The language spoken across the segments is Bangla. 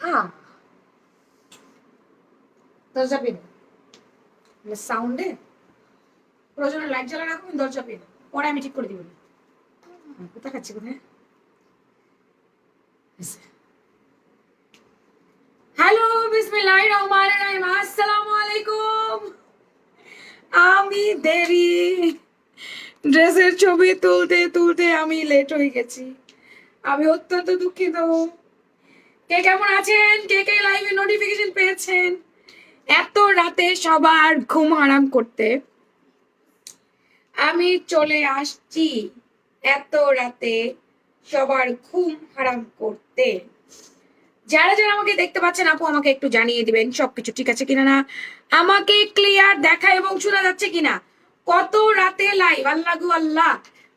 আহ দরজা পেন সাউন্ডে প্রয়োজনে লাইট জ্বালা রাখো, দরজা পেন পরে আমি ঠিক করে দিব। কোথায় খাচ্ছি কোথায়? হ্যালো, বিসমিল্লাহির রহমানির রহিম, আসসালামু আলাইকুম। আমি দেরি ড্রেসের ছবি তুলতে তুলতে আমি লেট হয়ে গেছি। আমি অত্যন্ত দুঃখিত। কে কেমন আছেন? কে কে লাইভে নোটিফিকেশন পেয়েছেন? এত রাতে সবার ঘুম হারাম করতে আমি চলে আসছি। এত রাতে সবার ঘুম হারাম করতে। যারা যারা আমাকে দেখতে পাচ্ছেন আপু আমাকে একটু জানিয়ে দিবেন সবকিছু ঠিক আছে কিনা, না আমাকে ক্লিয়ার দেখা এবং শোনা যাচ্ছে কিনা। কত রাতে লাইভ, আল্লাহ গো আল্লাহ,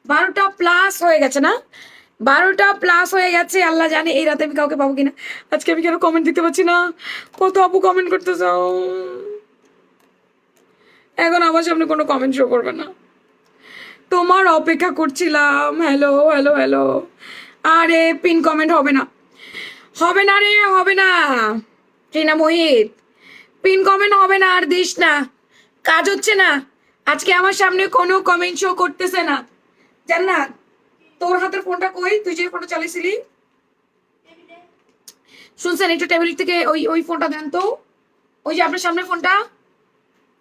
12টা প্লাস হয়ে গেছে না? 12টা প্লাস হয়ে গেছে, আল্লাহ জানে এই রাতে আমি কাউকে পাবো কিনা। আজকে আমি কেন কমেন্ট দিতে পারছি না? কত আপু কমেন্ট করতে চাও, এখন আমার সামনে কোনো কমেন্ট শো করবে না। তোমার অপেক্ষা করছিলাম। Hello hello hello. আরে পিন কমেন্ট হবে না, হবে না রে, হবে না। টিনা মোহিত, পিন কমেন্ট হবে না, আর দিস না, কাজ হচ্ছে না। আজকে আমার সামনে কোনো কমেন্ট শো করতেছে না। জান না তোর হাতের ফোনটা কই? তুই যে ফোনটা চালিয়েছিলি, শুনছেন একটু টেবিল থেকে ওই ওই ফোনটা দেন তো। ওই যে আপনার সামনে ফোনটা,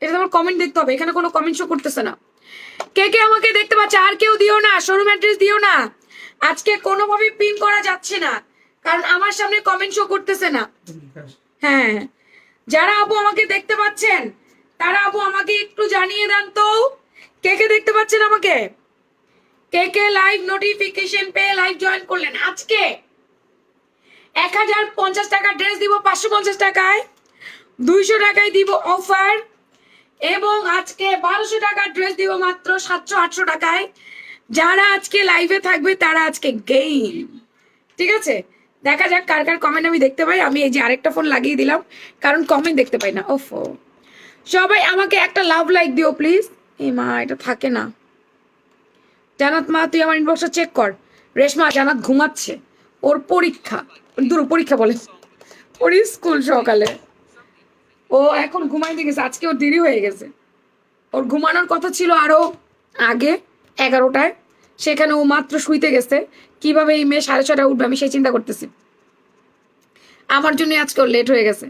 এটা তোমার কমেন্ট দেখতে হবে, এখানে কোনো কমেন্ট শো করতেছে না। কে কে আমাকে দেখতে পাচ্ছে? আর কেউ দিও না, শোরুম অ্যাড্রেস দিও না। আজকে কোনোভাবে পিন করা যাচ্ছে না, কারণ আমার সামনে কমেন্ট শো করতেছে না। হ্যাঁ, যারা আপু আমাকে দেখতে পাচ্ছেন তারা আপু আমাকে একটু জানিয়ে দেন তো, কে কে দেখতে পাচ্ছেন আমাকে, কে কে লাইভ নোটিফিকেশন পেয়ে লাইভ জয়েন করলেন। আজকে 1050 টাকা ড্রেস দিব 550 টাকায়, 200 টাকায় দিব অফার, এবং আজকে 1200 টাকার ড্রেস দিব মাত্র 700-800 টাকায়। যারা আজকে লাইভে থাকবে তারা আজকে গেইম। ঠিক আছে, দেখা যাক কার কার কমেন্ট আমি দেখতে পাই। আমি এই যে আরেকটা ফোন লাগিয়ে দিলাম কারণ কমেন্ট দেখতে পাই না। ওফো, সবাই আমাকে একটা লাভ লাইক দিও প্লিজ। এই মা, এটা থাকে না। জানাত মা, তুই আমার ইনবক্সটা চেক কর। রেশমা, জানাত ঘুমাচ্ছে, ওর পরীক্ষা, দূর পরীক্ষা বলে, ওর স্কুল সকালে, ও এখন ঘুমাইতে গেছে। আজকে ওর দেরি হয়ে গেছে, ওর ঘুমানোর কথা ছিল আরো আগে 11টায়, সেখানে ও মাত্র শুইতে গেছে। কিভাবে এই মেয়ে 6:30টায় উঠবে আমি সেই চিন্তা করতেছি। আমার জন্য আজকে ওর লেট হয়ে গেছে।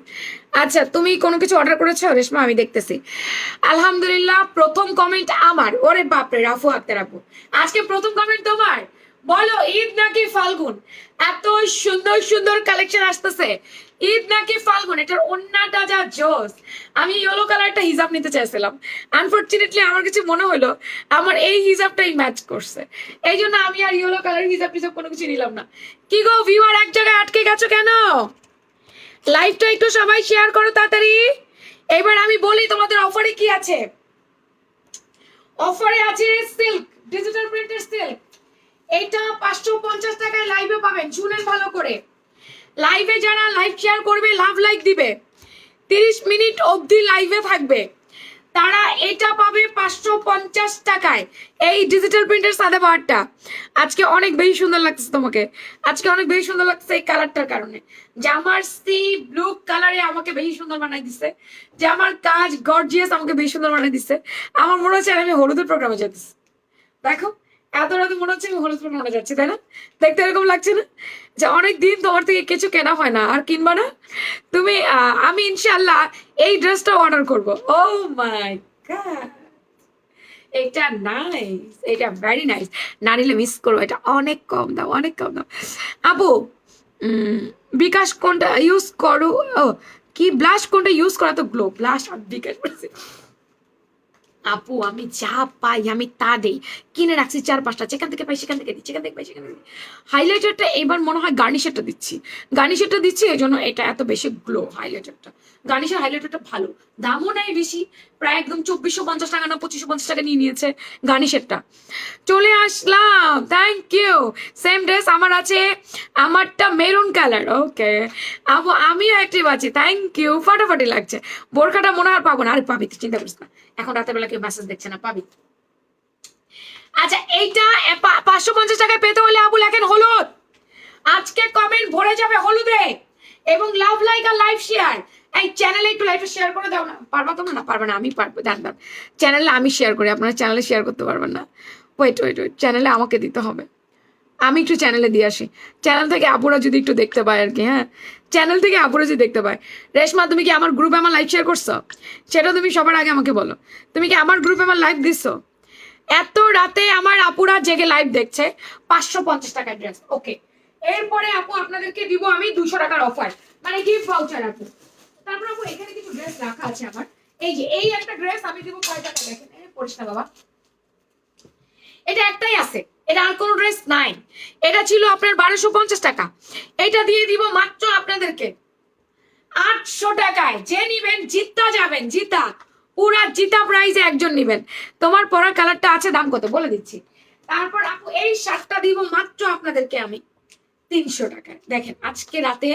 আচ্ছা, তুমি কোনো কিছু অর্ডার করেছো রেশমা? আমি দেখতেছি। আলহামদুলিল্লাহ, প্রথম কমেন্ট আমার। ওরে বাপরে, রাফু আক্তার আপু, আজকে প্রথম কমেন্ট তোমার। বলো ঈদ নাকি ফাল্গুন? এত সুন্দর সুন্দর কালেকশন আসতেছে। ঈদ নাকি ফাল্গুন? এটার ওন্নাটা যা জোস। আমি ইয়েলো কালারটা হিজাব নিতে চাইছিলাম, আনফরচুনেটলি আমার কিছু মনে হলো আমার এই হিজাবটাই ম্যাচ করছে, এই জন্য আমি আর ইয়েলো কালার হিজাব টিজাব কোনো কিছু নিলাম না। কি গো ভিউয়ার, এক জায়গায় আটকে গেছো কেন? লাইভটা একটু সবাই শেয়ার করো তাড়াতাড়ি। এবার আমি বলি তোমাদের অফারে কি আছে। অফারে আছে সিল্ক, ডিজিটাল প্রিন্টের সিল্ক। এটা 550 টাকায় লাইভে পাবেন। শুনেন ভালো করে, লাইভে যারা লাইভ শেয়ার করবে, লাভ লাইক দিবে, 30 মিনিট অবধি লাইভে থাকবে, তারা এটা পাবে 550 টাকায়। এই ডিজিটাল প্রিন্টের সাদা পাহাড়টা আজকে অনেক বেশি সুন্দর লাগছে তোমাকে, আজকে অনেক বেশি সুন্দর লাগছে এই কালারটার কারণে। জামার সি ব্লু কালারে আমাকে বেশি সুন্দর বানাই দিছে, জামার কাজ গর্জিয়াস আমাকে বেশি সুন্দর বানাই দিছে। আমার মনে হচ্ছে আমি হলুদের প্রোগ্রামে যেতেছি। দেখো, এত রাতে মনে হচ্ছে আমি হলুদ প্রোগ্রামে যাচ্ছি, তাই না? দেখতে এরকম লাগছে না যে অনেক দিন তোমার থেকে কিছু কেনা হয় না, আর কিনবা না তুমি? আমি ইনশাল্লাহ এই ড্রেসটা অর্ডার করব। ও মাই গড, এটা নাইস, এটা ভেরি নাইস। না নিলে মিস করবো, এটা অনেক কম দাম, অনেক কম দাম। আপু, বিকাশ কোনটা ইউজ করো? ও, কি ব্লাশ কোনটা ইউজ করা? তো গ্লো ব্লাশ আর বিকাশ বলছি। আপু আমি যা পাই আমি তা দেই, কিনে রাখছি 4-5টা, যেখান থেকে পাই সেখান থেকে দিই, যেখান থেকে পাই সেখান থেকে দিই। হাইলাইটারটা এবার মনে হয় গার্নিশারটা দিচ্ছি, গার্নিশারটা দিচ্ছি, এই জন্য এটা এত বেশি গ্লো। হাইলাইটারটা, গার্নিশার হাইলাইটারটা ভালো, দামও নেই বেশি, প্রায় একদম 2450 টাকা না 2550 টাকা নিয়ে নিয়েছে গার্নিশারটা। চলে আসলাম, থ্যাংক ইউ। সেম ড্রেস আমার আছে, আমারটা মেরুন কালার। ওকে আপু, আমিও অ্যাক্টিভ আছি, থ্যাংক ইউ। ফাটাফাটি লাগছে। বোরখাটা মনে হয় পাবো না, আরে পাবি, তুই চিন্তা করিস না, এখন রাতের বেলা কেউ মেসেজ দেখছে না, পাবি। আচ্ছা, এইটা 550 টাকায় পেতে হলে আপু লেখেন হলুদ। আজকে কমেন্ট ভরে যাবে হলুদে। এবং লাভ লাইক আর লাইভ শেয়ার। এই চ্যানেলে একটু লাইভটা শেয়ার করে দাও না, পারবা তোমরা? না পারবে না, আমি পারবো, জানতাম। চ্যানেলে আমি শেয়ার করি, আপনারা চ্যানেলে শেয়ার করতে পারবেন না। ওয়েট ওয়েট ওয়েট, চ্যানেলে আমাকে দিতে হবে, আমি একটু চ্যানেলে দিয়ে আসি। চ্যানেল থেকে আপুরা যদি একটু দেখতে পায় আর কি, হ্যাঁ চ্যানেল থেকে আপুরা যদি দেখতে পায়। রেশমা তুমি কি আমার গ্রুপে আমার লাইভ শেয়ার করছো? সেটা তুমি সবার আগে আমাকে বলো। তুমি কি আমার গ্রুপে আমার লাইভ দিচ্ছো? এত রাতে আমার আপুরা জেগে লাইভ দেখছে, 550 টাকার ড্রেস। ওকে, এরপরে আপু আপনাদেরকে দিব আমি 200 টাকার অফার, মানে গিফট ভাউচার আপু। তারপর আপু এখানে কিছু ড্রেস রাখা আছে আমার। এই যে এই একটা ড্রেস আমি দিব কয় টাকা দেখেন, পরিষ্কার বাবা, এটা একটাই আছে, এটা আর কোনো ড্রেস নাই। এটা ছিল আপনার 1250 টাকা, এটা দিয়ে দিব মাত্র আপনাদেরকে 800 টাকায়। যে নিবেন জিতা যাবেন, জিতা, পুরা জিতা প্রাইজে একজন নিবেন। তোমার পরার কালারটা আছে, দাম কত বলে দিচ্ছি। তারপর আপু এই শার্টটা দিব মাত্র আপনাদেরকে আমি 300 টাকায়। দেখেন আজকে রাতে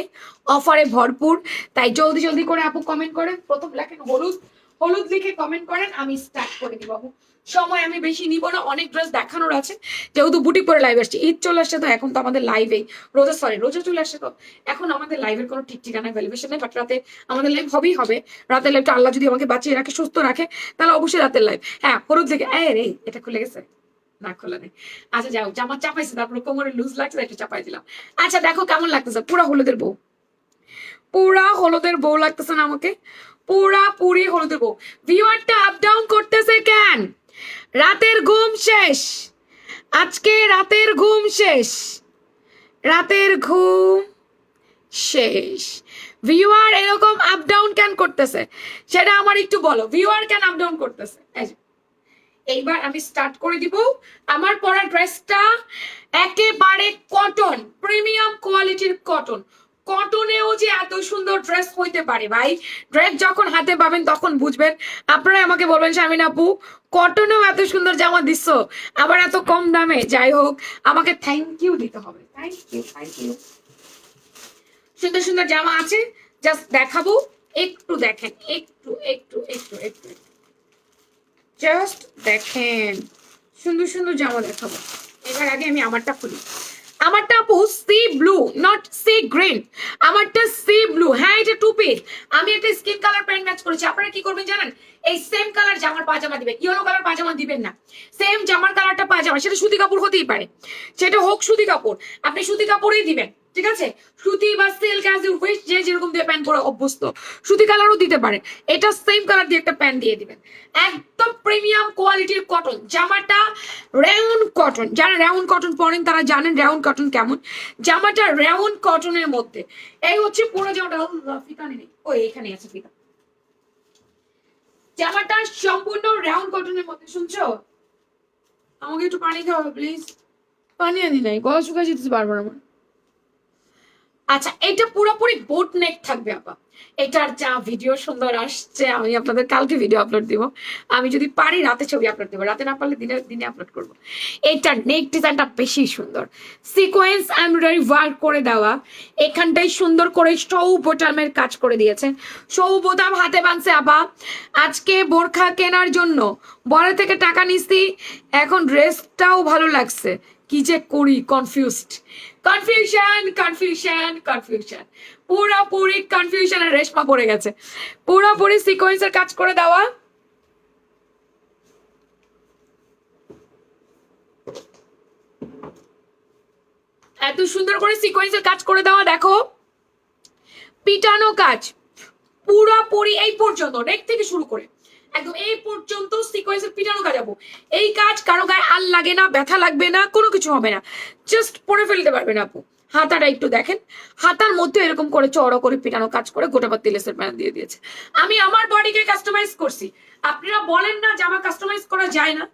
অফারে ভরপুর, তাই জলদি জলদি করে আপু কমেন্ট করেন। প্রথম লেখেন হলুদ, হলুদ লিখে কমেন্ট করেন, আমি স্টার্ট করে দিব আপু। সময় আমি বেশি নিব না, অনেক ড্রেস দেখানোর আছে, যেহেতু বুটিক পরে লাইভ আসছে। ঈদ চলে আসছে তো এখন তো আমাদের লাইভে, রোজা চলে আসছে তো এখন আমাদের লাইভের কোনো ঠিক ঠিকানা ভ্যালুয়েশন নেই, বাট রাতে আমাদের লাইভ হবেই হবে। রাতের লাইভটা আল্লাহ যদি আমাকে বাঁচিয়ে রাখে, সুস্থ রাখে, তাহলে অবশ্যই রাতের লাইভ। হ্যাঁ হলুদ লিখে, রে এটা খুলে গেছে, না খোলা নেই। আচ্ছা যাও, জামা চাপাইছে, তারপরে কোমরে লুজ লাগছে, একটু চাপাই দিলাম। আচ্ছা দেখো কেমন লাগতেছে, পুরা হলুদের বউ, পুরা হলুদের বউ লাগতেছে না আমাকে? পুরা পুরি হলুদের বউ। ভিউয়ারটা আপ ডাউন করতেছে কেন? রাতের ঘুম শেষ, আজকে রাতের ঘুম শেষ, রাতের ঘুম শেষ। ভিউয়ার এরকম আপ ডাউন কেন করতেছে সেটা আমার একটু বলো, ভিউয়ার কেন আপ ডাউন করতেছে? এইবার আমি স্টার্ট করে দিব। আমার পরা ড্রেসটা একেবারে কটন, প্রিমিয়াম কোয়ালিটির কটন। কটনেও যে এত সুন্দর ড্রেস হইতে পারে ভাই, ড্রেস যখন হাতে পাবেন তখন বুঝবেন। আপনারা আমাকে বলবেন শামিন আপু কটনেও এত সুন্দর জামা দিচ্ছ, আবার এত কম দামে। যাই হোক, আমাকে থ্যাংক ইউ দিতে হবে, থ্যাংক ইউ থ্যাংক ইউ। সুন্দর সুন্দর জামা আছে, জাস্ট দেখাবো, একটু দেখেন, একটু একটু একটু একটু জাস্ট দেখেন, সুন্দর সুন্দর জামা দেখাবো। এবার আগে আমি আমারটা খুলি। আমারটা আপু C blue, not sea green, আমারটা সি ব্লু। হ্যাঁ এটা টু পিস, আমি একটা স্কিন কালার প্যান্ট ম্যাচ করেছি। আপনারা কি করবেন জানেন? এই সেম কালার জামার পাজামা দিবেন, ইয়েলো কালার পাজামা দিবেন না, সেম জামার কালারটা পাজামা। সেটা সুতি কাপড় হতেই পারে, সেটা হোক সুতি কাপড়, আপনি সুতি কাপড়ই দিবেন, ঠিক আছে? সুতি বা সিল্ক অ্যাজ ইউ উইশ, যে যেরকম দিয়ে প্যান্ট পরে অভ্যস্ত, সুতি কালারও দিতে পারে। এটা সেম কালার দিয়ে একটা প্যান্ট দিয়ে দিবেন, একদম প্রিমিয়াম কোয়ালিটির কটন। জামাটা রেউন কটন, যারা রেউন কটন পরেন তারা জানেন রেউন কটন কেমন। জামাটা রেউন কটনের মধ্যে, এই হচ্ছে পুরো জামাটা। ফিতা নেই, ও এখানে আছে ফিতা। জামাটা সম্পূর্ণ রেউন কটনের মধ্যে। শুনছো? আমাকে একটু পানি খাওয়াবে প্লিজ, পানি আনি নাই, গলা শুকাই যেতে পারবো না আমার। আচ্ছা এটা পুরোপুরি বোট নেক থাকবে আপা। এটার যা ভিডিও সুন্দর আসছে, আমি আপনাদের কালকে ভিডিও আপলোড দিব। আমি যদি পারি রাতে ছবি আপলোড দিব, রাতে না পারলে দিনে দিনে আপলোড করবো। এটার নেক ডিজাইনটা বেশি সুন্দর, সিকোয়েন্স এমব্রয়ডারি ওয়ার্ক করে দেওয়া, এখানটাই সুন্দর করে সৌ বোতামের কাজ করে দিয়েছে। সৌ বোতাম হাতে বাঁধছে আপা। আজকে বোরখা কেনার জন্য বড় থেকে টাকা নিচ্ছি, এখন ড্রেসটাও ভালো লাগছে, কি যে করি, কনফিউজড, কনফিউশন কনফিউশন কনফিউশন, পুরোপুরি কনফিউশন। আর রেশমা পড়ে গেছে, পুরোপুরি সিকোয়েন্সের কাজ করে দেওয়া। এত সুন্দর করে সিকোয়েন্সের কাজ করে দেওয়া, দেখো পিটানো কাজ পুরোপুরি এই পর্যন্ত, নেক থেকে শুরু করে একদম এই পর্যন্ত সিকোয়েন্সের পিটানো কাজ। যাবো এই কাজ কারো গায়ে আল লাগে না, ব্যথা লাগবে না, কোনো কিছু হবে না, জাস্ট পরে ফেলতে পারবেন আপু। হাতাটা একটু দেখেন, হাতার মধ্যে এরকম করে চড়া করে পিটানো কাজ করে গোটাপাতি লেসের প্যান্ট দিয়ে দিয়েছে। আমি আমার বডিকে কাস্টমাইজ করছি। আপনারা বলেন না জামা কাস্টমাইজ করা যায় না,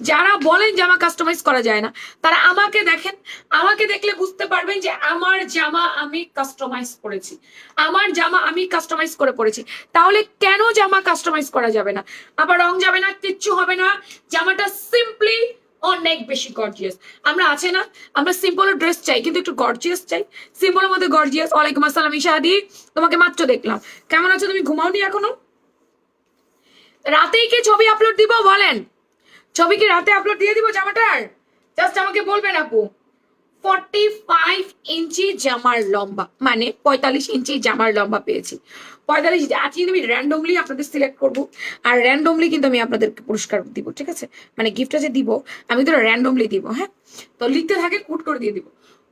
যারা বলেন জামা কাস্টমাইজ করা যায় না তারা আমাকে দেখেন, আমাকে দেখলে বুঝতে পারবেন যে আমার জামা আমি কাস্টমাইজ করেছি, আমার জামা আমি কাস্টমাইজ করে পড়েছি। তাহলে কেন জামা কাস্টমাইজ করা যাবে না? আবার রং যাবে না, কিচ্ছু হবে না, জামাটা সিম্পলি অনেক বেশি গর্জিয়াস। আমরা আছে না, আমরা সিম্পল ড্রেস চাই কিন্তু একটু গর্জিয়াস চাই, সিম্পলের মধ্যে গর্জিয়াস। ওয়ালাইকুম আসসালাম ইশাদি, তোমাকে মাত্র দেখলাম, কেমন আছো তুমি? ঘুমাওনি এখনো? রাতেই কি ছবি আপলোড দিব বলেন? ছবি কি রাতে আপলোড দিয়ে দিব জামাটার? জাস্ট আমাকে বলবেন আপু। 45 ইঞ্চি জামার লম্বা, মানে 45 ইঞ্চি জামার লম্বা পেয়েছি। 45 ইঞ্চি। আজকে কিন্তু আমি র্যান্ডমলি আপনাদের সিলেক্ট করবো, আর র্যান্ডমলি কিন্তু আমি আপনাদেরকে পুরস্কার দিব, ঠিক আছে? মানে গিফটটা যে দিব আমি তো র্যান্ডমলি দিব, হ্যাঁ? তো লিখতে থাকেন, উট করে দিয়ে দিব।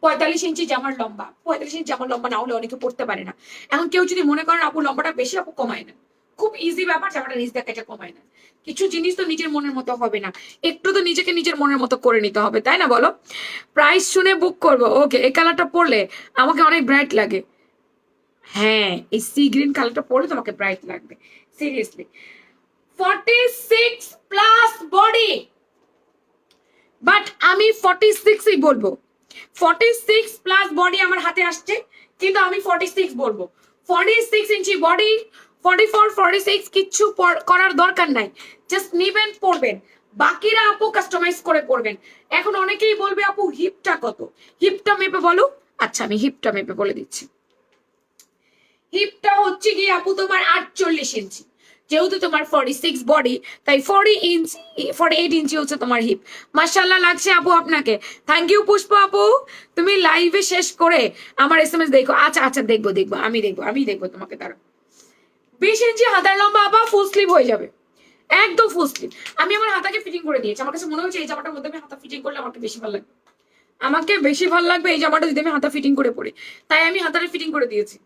45 ইঞ্চি জামার লম্বা। 45 ইঞ্চি জামার লম্বা না হলে অনেকে পড়তে পারে না। এখন কেউ যদি মনে করেন আপু লম্বাটা বেশি, আপু কমায় না, খুব ইজি ব্যাপার, জামাটা নিজ দেখা এটা কমায় না। কিছু জিনিস তো নিজের মনের মতো হবে না, একটু তো নিজেকে নিজের মনের মতো করে নিতে হবে, তাই না বলো? প্রাইস শুনে বুক করবো। ওকে, এই কালারটা পরলে আমাকে অনেক ব্রাইট লাগে। হ্যাঁ, এই সি গ্রিন কালারটা পরলে তোমাকে ব্রাইট লাগবে, সিরিয়াসলি। 46 প্লাস বডি, বাট আমি 46ই বলবো। 46 প্লাস বডি আমার হাতে আসছে, কিন্তু আমি 46 বলবো। 46 ইঞ্চি বডি, 44 46 কিচ্ছু করার দরকার নাই, জাস্ট নিবেন পড়বেন, বাকিরা আপু কাস্টমাইজ করে পড়বেন। এখন অনেকেই বলবে আপু হিপটা কত, হিপটা মেপে বলো। আচ্ছা, আমি হিপটা মেপে বলে দিচ্ছি। হিপটা হচ্ছে কি আপু তোমার 48 ইঞ্চি, যেহেতু তোমার 46 বডি, তাই 48 ইঞ্চি হচ্ছে তোমার হিপ। মাশাআল্লাহ লাগছে আপু আপনাকে, থ্যাংক ইউ পুষ্প আপু। তুমি লাইভে শেষ করে আমার এসএমএস দেখো। আচ্ছা আচ্ছা, দেখবো দেখবো, আমি দেখবো তোমাকে। তারা 20 ইঞ্চি হাতার লম্বা আপা, ফুল স্লিভ হয়ে যাবে, একদম ফুল স্লিভ। আমি আমার হাতাকে ফিটিং করে দিয়েছি, আমার কাছে মনে হচ্ছে এই জামাটার মধ্যে আমি হাতা ফিটিং করলে আমাকে বেশি ভালো লাগবে, এই জামাটা যদি আমি হাতা ফিটিং করে পরি, তাই আমি হাতাটা ফিটিং করে দিয়েছি।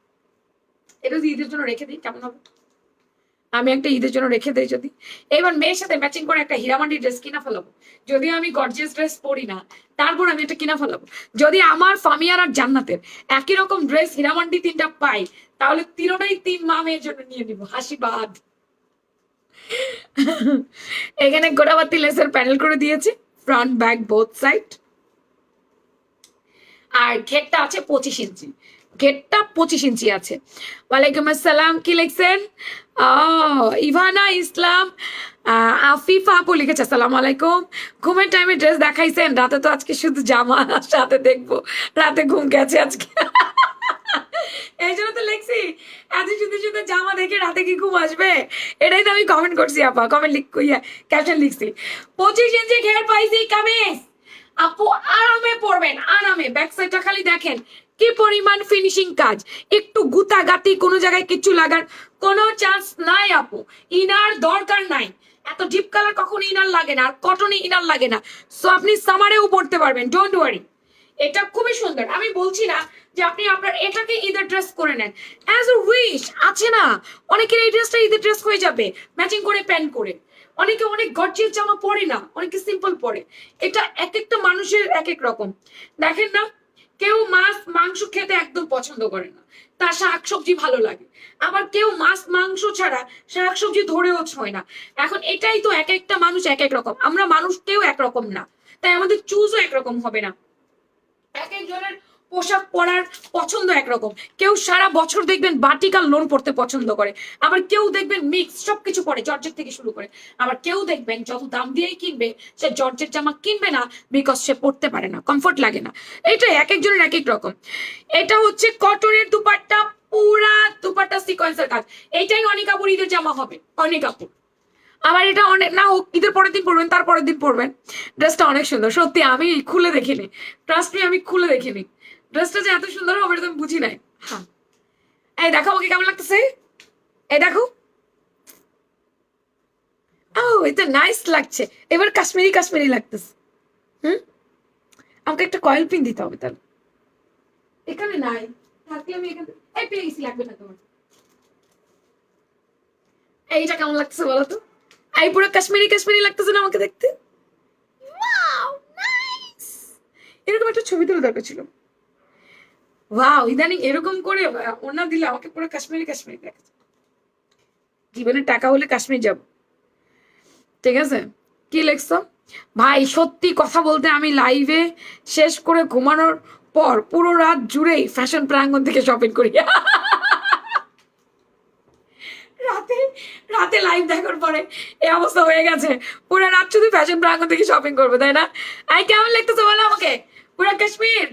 এটা যদি ঈদের জন্য রেখে দিই কেমন হবে? আমি একটা ঈদের জন্য রেখে দিই যদি। এবার মেয়ের সাথে ম্যাচিং করে একটা হীরামান্ডি ড্রেস কিনা ফেলাবো, যদি আমি গর্জিয়াস ড্রেস পরি না, তারপর আমি এটা কিনা ফেলাবো। যদি আমার ফামিয়ার আর জান্নাতের একই রকম ড্রেস হীরামান্ডি 3টা পাই, তাহলে তিনটাই 3 মা মেয়ের জন্য নিয়ে নিবো। হাসিবাদ। এখানে গোড়াবাতি লেসের প্যানেল করে দিয়েছে, ফ্রন্ট ব্যাক বোথ সাইড। আর ঘেরটা আছে 25 ইঞ্চি, ঘেরটা 25 ইঞ্চি আছে। ওয়ালাইকুম আসসালাম, কি লিখছেন? ইভানা ইসলাম আফিফা আপু লিখেছে আসসালামু আলাইকুম। ঘুমের টাইমে ড্রেস দেখাইছেন, রাতে তো আজকে শুধু জামা সাথে দেখবো, রাতে ঘুম গেছে আজকে। এই জন্য তো লিখছি, এত শুধু শুধু জামা দেখে রাতে কি ঘুম আসবে? এটাই তো আমি কমেন্ট করছি আপা, কমেন্ট ক্যাপশন লিখছি। 25 ইঞ্চি ঘের পাইছি কামিজ আপু, আরামে পরবেন, আরামে। ব্যাক সাইডটা খালি দেখেন কি পরিমাণ ফিনিশিং কাজ, একটু গুতাগাতি কোনো জায়গায় কিছু লাগার কোনো চান্স নাই আপু, ইনার দরকার নাই। এত ডিপ কালার কখনো ইনার লাগে না, আর কটনে ইনার লাগে না। সো আপনি সামারেও পরতে পারবেন, ডোন্ট ওয়ারি। এটা খুবই সুন্দর, আমি বলছি না যে আপনি আপনার এটাকে ঈদের ড্রেস করে নেন, অ্যাজ এ উইশ আছে না, অনেকের এই ড্রেসটা ঈদের ড্রেস হয়ে যাবে ম্যাচিং করে প্যান্ট করে। অনেকে অনেক গর্জিয়াস জামা পরে না, অনেকে সিম্পল পরে। এটা এক একটা মানুষের এক এক রকম। দেখেন না, কেউ মাছ মাংস খেতে একদম পছন্দ করে না, তার শাকসবজি ভালো লাগে। আবার কেউ মাছ মাংস ছাড়া শাকসবজি ধরেও ছয় না। এখন এটাই তো, এক একটা মানুষ এক এক রকম, আমরা মানুষ কেউ একরকম না, তাই আমাদের চুজও একরকম হবে না। এক একজনের পোশাক পরার পছন্দ একরকম। কেউ সারা বছর দেখবেন বাটিকাল লোন পড়তে পছন্দ করে, আবার কেউ দেখবেন মিক্স সবকিছু পরে, জর্জেট থেকে শুরু করে। আবার কেউ দেখবেন যত দাম দিয়েই কিনবে, সে জর্জেট জামা কিনবে না, বিকজ সে পড়তে পারে না, কমফোর্ট লাগে না। এটা এক একজনের এক এক রকম। এটা হচ্ছে কটনের দুপাট্টা, পুরা দুপাট্টা সিকোয়েন্সের কাজ। এইটাই অনেক কাপড় ঈদের জামা হবে, অনেক কাপড়। আমার এটা অনেক না হোক, ঈদের পরের দিন পরবেন, তারপরের দিন পরবেন। ড্রেসটা অনেক সুন্দর সত্যি, আমি খুলে দেখিনি, ট্রাস্ট মি, আমি খুলে দেখিনি। ড্রেসটা যে এত সুন্দর হবে এটা আমি বুঝি নাই। হ্যাঁ, এই দেখো আমাকে কেমন লাগতেছে, এই দেখো। ও, এটা নাইস লাগছে, এবার কাশ্মীরি কাশ্মীরি লাগতেছে। আমাকে একটা কয়েল পিন দিতে হবে তাহলে, এখানে নাই, থাকলে আমি এখানে, এই পেয়ে গেছি, লাগবে না তোমার। এইটা কেমন লাগতেছে বলো তো? এই পুরো কাশ্মীরি কাশ্মীরি লাগতেছে না আমাকে দেখতে? Wow, nice. এরকম একটা ছবি তোলা দরকার ছিল। ওয়াও, ইদানিং এরকম করে ওনা দিলে আমাকে পুরো কাশ্মীরি কাশ্মীরি দেখাচ্ছে। জীবনে টাকা হলে কাশ্মীর যাব, ঠিক আছে? কি লেখছো ভাই? সত্যি কথা বলতে আমি লাইভে শেষ করে ঘুমানোর পর পুরো রাত জুড়েই ফ্যাশন প্রাঙ্গণ থেকে শপিং করি। রাতে রাতে লাইভ দেখার পরে এই অবস্থা হয়ে গেছে, পুরো রাত শুধু ফ্যাশন প্রাঙ্গণ থেকে শপিং করবে, তাই না? আই কেমন লাগতেছে বলো আমাকে? পুরো কাশ্মীর,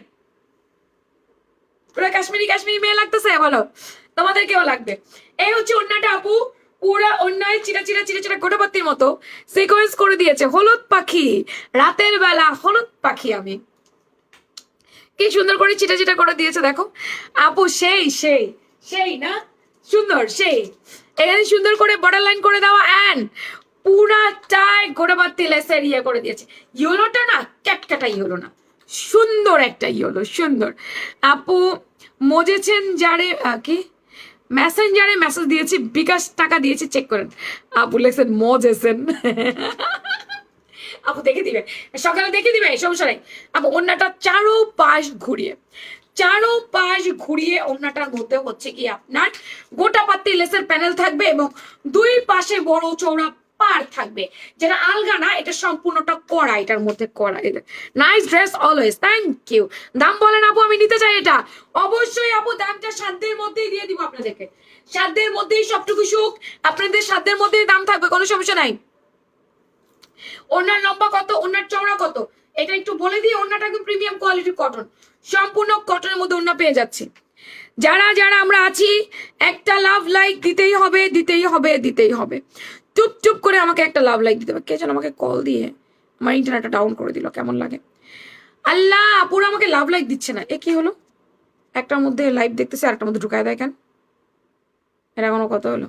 পুরো কাশ্মীরি কাশ্মীরি মেয়ে লাগতেছে বলো? তোমাদের কেউ লাগবে? এই হচ্ছে ওন্নাটা আপু, পুরা অন্যায় চিরা চিরা চিরা চিরা গোটাপত্তির মতো সিকোয়েন্স করে দিয়েছে। হলুদ পাখি, রাতের বেলা হলুদ পাখি আমি। কি সুন্দর করে চিটা চিটা করে দিয়েছে দেখো আপু, সেই সেই সেই না, সুন্দর সেই। এখানে সুন্দর করে বর্ডার লাইন করে দেওয়া, অ্যান্ড পুরাটাই গোটাবাত্তি লেসের ইয়ে করে দিয়েছে। ইয়েলোটা না ক্যাটকাটা ইয়েলো না, সুন্দর একটা ইয়েলো, সুন্দর। আপু মজেছেন যারে কি মেসেঞ্জারে মেসেজ দিয়েছি, বিকাশ টাকা দিয়েছি, চেক করেন। আপু লেখছেন মজেছেন। আপু দেখে দিবে, সকালে দেখে দিবে, সমস্যা নেই। আপু অন্যটা চারো পাশ ঘুরিয়ে অন্যটার মধ্যে হচ্ছে কি আপনার গোটা পাত্তি লেসের প্যানেল থাকবে এবং দুই পাশে বড় চৌড়া পার থাকবে, যেটা আলগা না, এটা সম্পূর্ণটা করা, এটার মধ্যে করা। Nice dress always, thank you. দাম বলেন আপু, আমি নিতে চাই এটা। অবশ্যই আপু দামটা সাধ্যের মধ্যেই দিয়ে দিব আপনাদেরকে, সাধ্যের মধ্যেই, সবটুকু সুখ আপনাদের সাধ্যের মধ্যেই দাম থাকবে, কোনো সমস্যা নাই। ওনার লম্বা কত, ওনার চওড়া কত, এটা একটু বলে দিই। ওনাটা একদম প্রিমিয়াম কোয়ালিটির কটন, সম্পূর্ণ কটনের মধ্যে ওনা পেয়ে যাচ্ছি। যারা যারা আমরা আছি একটা লাভ লাইক দিতেই হবে, দিতেই হবে, দিতেই হবে। টুপ টুপ করে আমাকে একটা লাভ লাইক দিতে হবে। কে যেন আমাকে কল দিয়ে আমার ইন্টারনেটটা ডাউন করে দিল, কেমন লাগে। আল্লাহ, পুরো আমাকে লাভ লাইক দিচ্ছে না, এ কি হলো? একটার মধ্যে লাইভ দেখতেছে, আরেকটার মধ্যে ঢুকায় দেয় কেন? এটা কোনো কত হলো?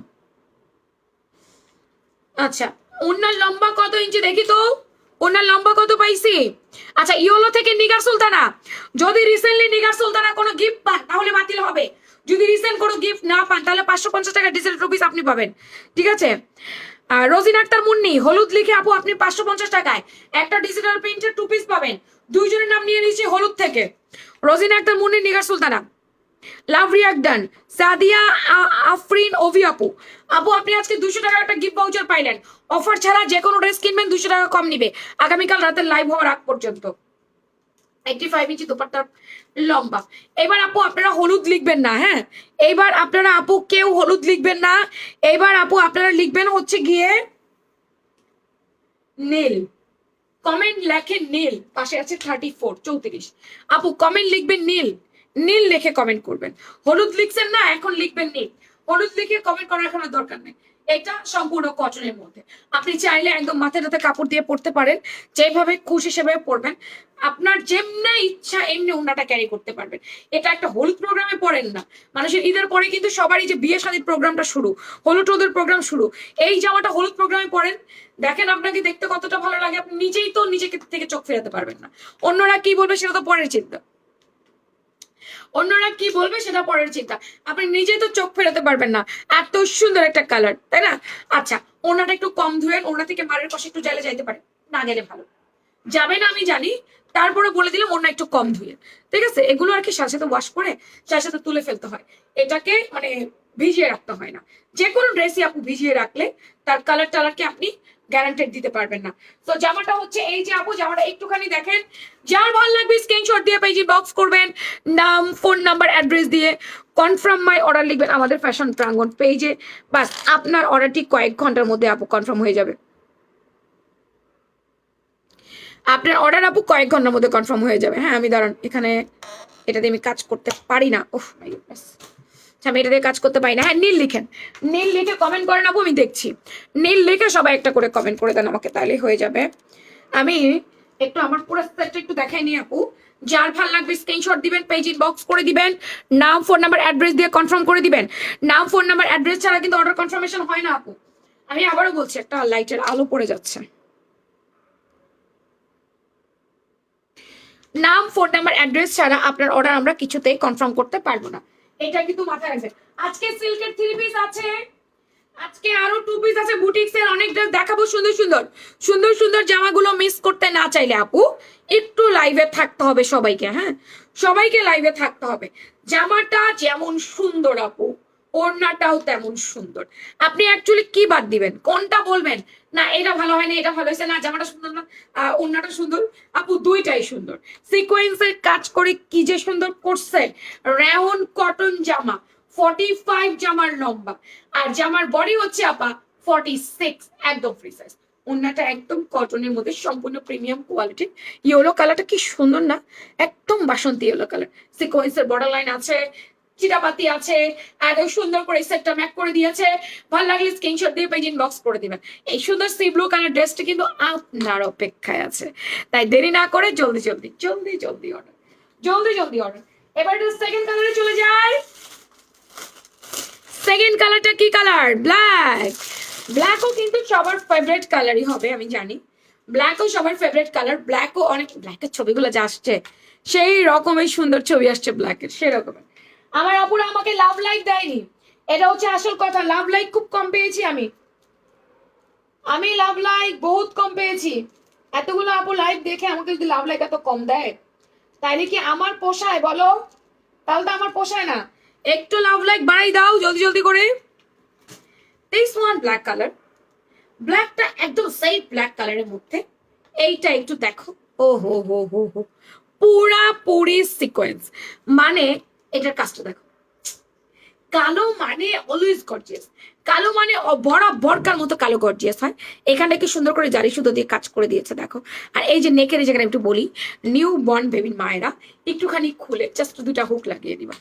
আচ্ছা, ওনার লম্বা কত ইঞ্চি দেখি তো, ওনার লম্বা কত পাইছি। আচ্ছা, ইয়োলো থেকে নিগার সুলতানা, যদি রিসেন্টলি নিগার সুলতানা কোনো গিফট পান তাহলে বাতিল হবে। যদি রিসেন্ট কোনো গিফট না পান তাহলে 550 টাকা ডিজিটাল টু পিস আপনি পাবেন, ঠিক আছে। আর রোজিন আক্তার মুন্নি, হলুদ লিখে আপু আপনি 550 টাকায় একটা ডিজিটাল প্রিন্টের টু পিস পাবেন। দুইজনের নাম নিয়ে নিয়েছি হলুদ থেকে, রোজিন আক্তার মুন্নি, নিগার সুলতানা। লাভ রিয়াক্ট ডান, সাদিয়া আফরিন ওভি আপু, আপু আপনি আজকে 200 টাকার একটা গিফট ভাউচার পাইলেন। অফার ছাড়া যে কোনো ড্রেস কিনবেন 200 টাকা কম নিবে আগামীকাল রাতের লাইভ হওয়ার আগ পর্যন্ত। 85 ইঞ্চি দোপাট্টা লম্বা। এবার আপু আপনারা হলুদ লিখবেন না, হ্যাঁ এইবার আপনারা আপু কেউ হলুদ লিখবেন না। এইবার আপু আপনারা লিখবেন হচ্ছে গিয়ে নীল। কমেন্ট লেখেন নীল, পাশে আছে 34 আপু কমেন্ট লিখবেন নীল, নীল লিখে কমেন্ট করবেন। হলুদ লিখছেন না, এখন লিখবেন নীল। হলুদ লিখে কমেন্ট করার কোনো দরকার নেই। এটা সম্পূর্ণ কটনের মধ্যে, আপনি চাইলে একদম মাথাটাতে কাপড় দিয়ে পরতে পারেন, যেভাবে খুশি সেভাবে পরবেন। আপনার যেমনি ইচ্ছা এমনি ওনাটা ক্যারি করতে পারবেন। এটা একটা হলুদ প্রোগ্রামে পড়েন না, মানুষের ঈদের পরে কিন্তু সবারই যে বিয়ে শাদীর প্রোগ্রামটা শুরু, হলুদ রোদের প্রোগ্রাম শুরু। এই জামাটা হলুদ প্রোগ্রামে পরেন, দেখেন আপনাকে দেখতে কতটা ভালো লাগে। আপনি নিজেই তো নিজেকে থেকে চোখ ফেরাতে পারবেন না, অন্যরা কি বলবে সেটা তো পরের চিন্তা, অন্যরা কি বলবে সেটা পরের চিন্তা। আপনি নিজেই তো চোখ ফেরাতে পারবেন না, এত সুন্দর একটা কালার, তাই না? আচ্ছা, ওনাটা একটু কম ধুয়েন, ওনা থেকে মারের পাশে একটু জেলে যাইতে পারে, না গেলে ভালো যাবে না আমি জানি, তারপরে বলে দিলাম ওনা একটু কম ধুয়ে, ঠিক আছে। এগুলো আর কি সাথে সাথে ওয়াশ করে সাথে সাথে তুলে ফেলতে হয়, এটাকে মানে ভিজিয়ে রাখতে হয় না। যে কোনো ড্রেসই আপনি ভিজিয়ে রাখলে তার কালার টালারকে আপনি গ্যারান্টেড দিতে পারবেন না। তো জামাটা হচ্ছে এই যে আপু, জামাটা একটুখানি দেখেন, যার ভালো লাগবে স্ক্রিনশট দিয়ে পেজে বক্স করবেন, নাম ফোন নাম্বার অ্যাড্রেস দিয়ে কনফার্ম মাই অর্ডার লিখবেন আমাদের ফ্যাশন প্রাঙ্গণ পেজে, বাস আপনার অর্ডারটি কয়েক ঘন্টার মধ্যে আপু কনফার্ম হয়ে যাবে। আপনার অর্ডার আপু কয়েক ঘন্টার মধ্যে কনফার্ম হয়ে যাবে। হ্যাঁ আমি দাঁড়ান, এখানে এটাতে আমি কাজ করতে পারি না, ওহ মাই গডনেস, আমি এটা দিয়ে কাজ করতে পারি না। হ্যাঁ নীল লিখেন, নীল লিখে কমেন্ট করেন আপু, আমি দেখছি। নীল লিখে সবাই একটা করে কমেন্ট করে দেন আমাকে, তাহলে হয়ে যাবে। আমি একটু আমার পুরো সেটটা একটু দেখাই নি আপু, যার ভাল লাগবে স্ক্রিনশট দিবেন, পেজ ইনবক্স করে দিবেন, নাম ফোন নাম্বার অ্যাড্রেস দিয়ে কনফার্ম করে দিবেন। নাম ফোন নাম্বার অ্যাড্রেস ছাড়া কিন্তু অর্ডার কনফার্মেশন হয় না আপু। আমি আবারও বলছি, একটা লাইটের আলো পড়ে যাচ্ছে। নাম ফোন নাম্বার অ্যাড্রেস ছাড়া আপনার অর্ডার আমরা কিছুতেই কনফার্ম করতে পারবো না, এটা কিন্তু মাথায় রাখবেন। আজকে সিল্কের 3 পিস আছে, আজকে আরো 2 পিস আছে, বুটিক্সের অনেক ড্রেস দেখাবো, সুন্দর সুন্দর সুন্দর সুন্দর জামাগুলো মিস করতে না চাইলে আপু একটু লাইভে থাকতে হবে সবাইকে, হ্যাঁ সবাইকে লাইভে থাকতে হবে। জামাটা যেমন সুন্দর আপু, ওড়নাটাও তেমন সুন্দর। আপনি অ্যাকচুয়ালি কি বাদ দিবেন, কোনটা বলবেন না এটা ভালো হয় না, এটা ভালো হয়েছে না, জামাটা সুন্দর না ওড়নাটা সুন্দর? আপু দুইটাই সুন্দর, সিকোয়েন্সের কাজ করে কি যে সুন্দর করছে। রেয়ন কটন জামা, 45 জামার লম্বা, আর জামার বডি হচ্ছে আপা 46, একদম ফ্রি সাইজ। ওড়নাটা একদম কটনের মধ্যে সম্পূর্ণ প্রিমিয়াম কোয়ালিটি। ইয়েলো কালারটা কি সুন্দর না, একদম বাসন্তী ইয়েলো কালার। সিকোয়েন্সের বর্ডার লাইন আছে, চিটাপাতি আছে, এত সুন্দর করে সেটটা ম্যাক করে দিয়েছে। ভালো লাগলে স্ক্রিনশট দিয়ে পেজ ইনবক্স করে দিবেন। এই সুন্দর সি ব্লু কালার ড্রেসটা কিন্তু আপনার অপেক্ষায় আছে, তাই দেরি না করে জলদি জলদি জলদি জলদি অর্ডার, জলদি জলদি অর্ডার। এবার একটু সেকেন্ড কালারে চলে যাই। সেকেন্ড কালারটা কি কালার? ব্ল্যাক। ব্ল্যাকও কিন্তু সবার ফেভারিট কালারই হবে, আমি জানি। ব্ল্যাকও সবার ফেভারিট কালার। ব্ল্যাকও অনেক, ব্ল্যাকের ছবিগুলো যা আসছে সেই রকমের সুন্দর ছবি আসছে ব্ল্যাকের, সেরকমের। আমার আপুরা আমাকে লাভ লাইক দেয়নি, এটা হচ্ছে আসল কথা। লাভ লাইক খুব কম পেয়েছি আমি লাভ লাইক বহুত কম পেয়েছি। এতগুলো আপু লাইভ দেখে আমাকে যদি লাভ লাইক এত কম দেয়, তাইলে কি আমার পোষায় বলো? তাহলে তো আমার পোষায় না। একটু লাভ লাইক বাড়াই দাও জলদি জলদি করে। This one black colour. ব্ল্যাকটা একদম সেফ ব্ল্যাক কালারের মধ্যে। এইটা একটু দেখো, ও হো হো হো হো, পুরাপুরি সিকোয়েন্স। মানে এটার কাজটা দেখো। কালো মানে অলওয়েজ গর্জিয়াস, কালো মানে বরাবরকার মতো কালো গর্জিয়াস হয়। এখানটা কি সুন্দর করে জারি সুতো দিয়ে কাজ করে দিয়েছে দেখো। আর এই যে নেকের যেখানে একটু বলি, নিউ বর্ন বেবির মায়েরা একটুখানি খুলে জাস্ট দুটা হুক লাগিয়ে দিবা,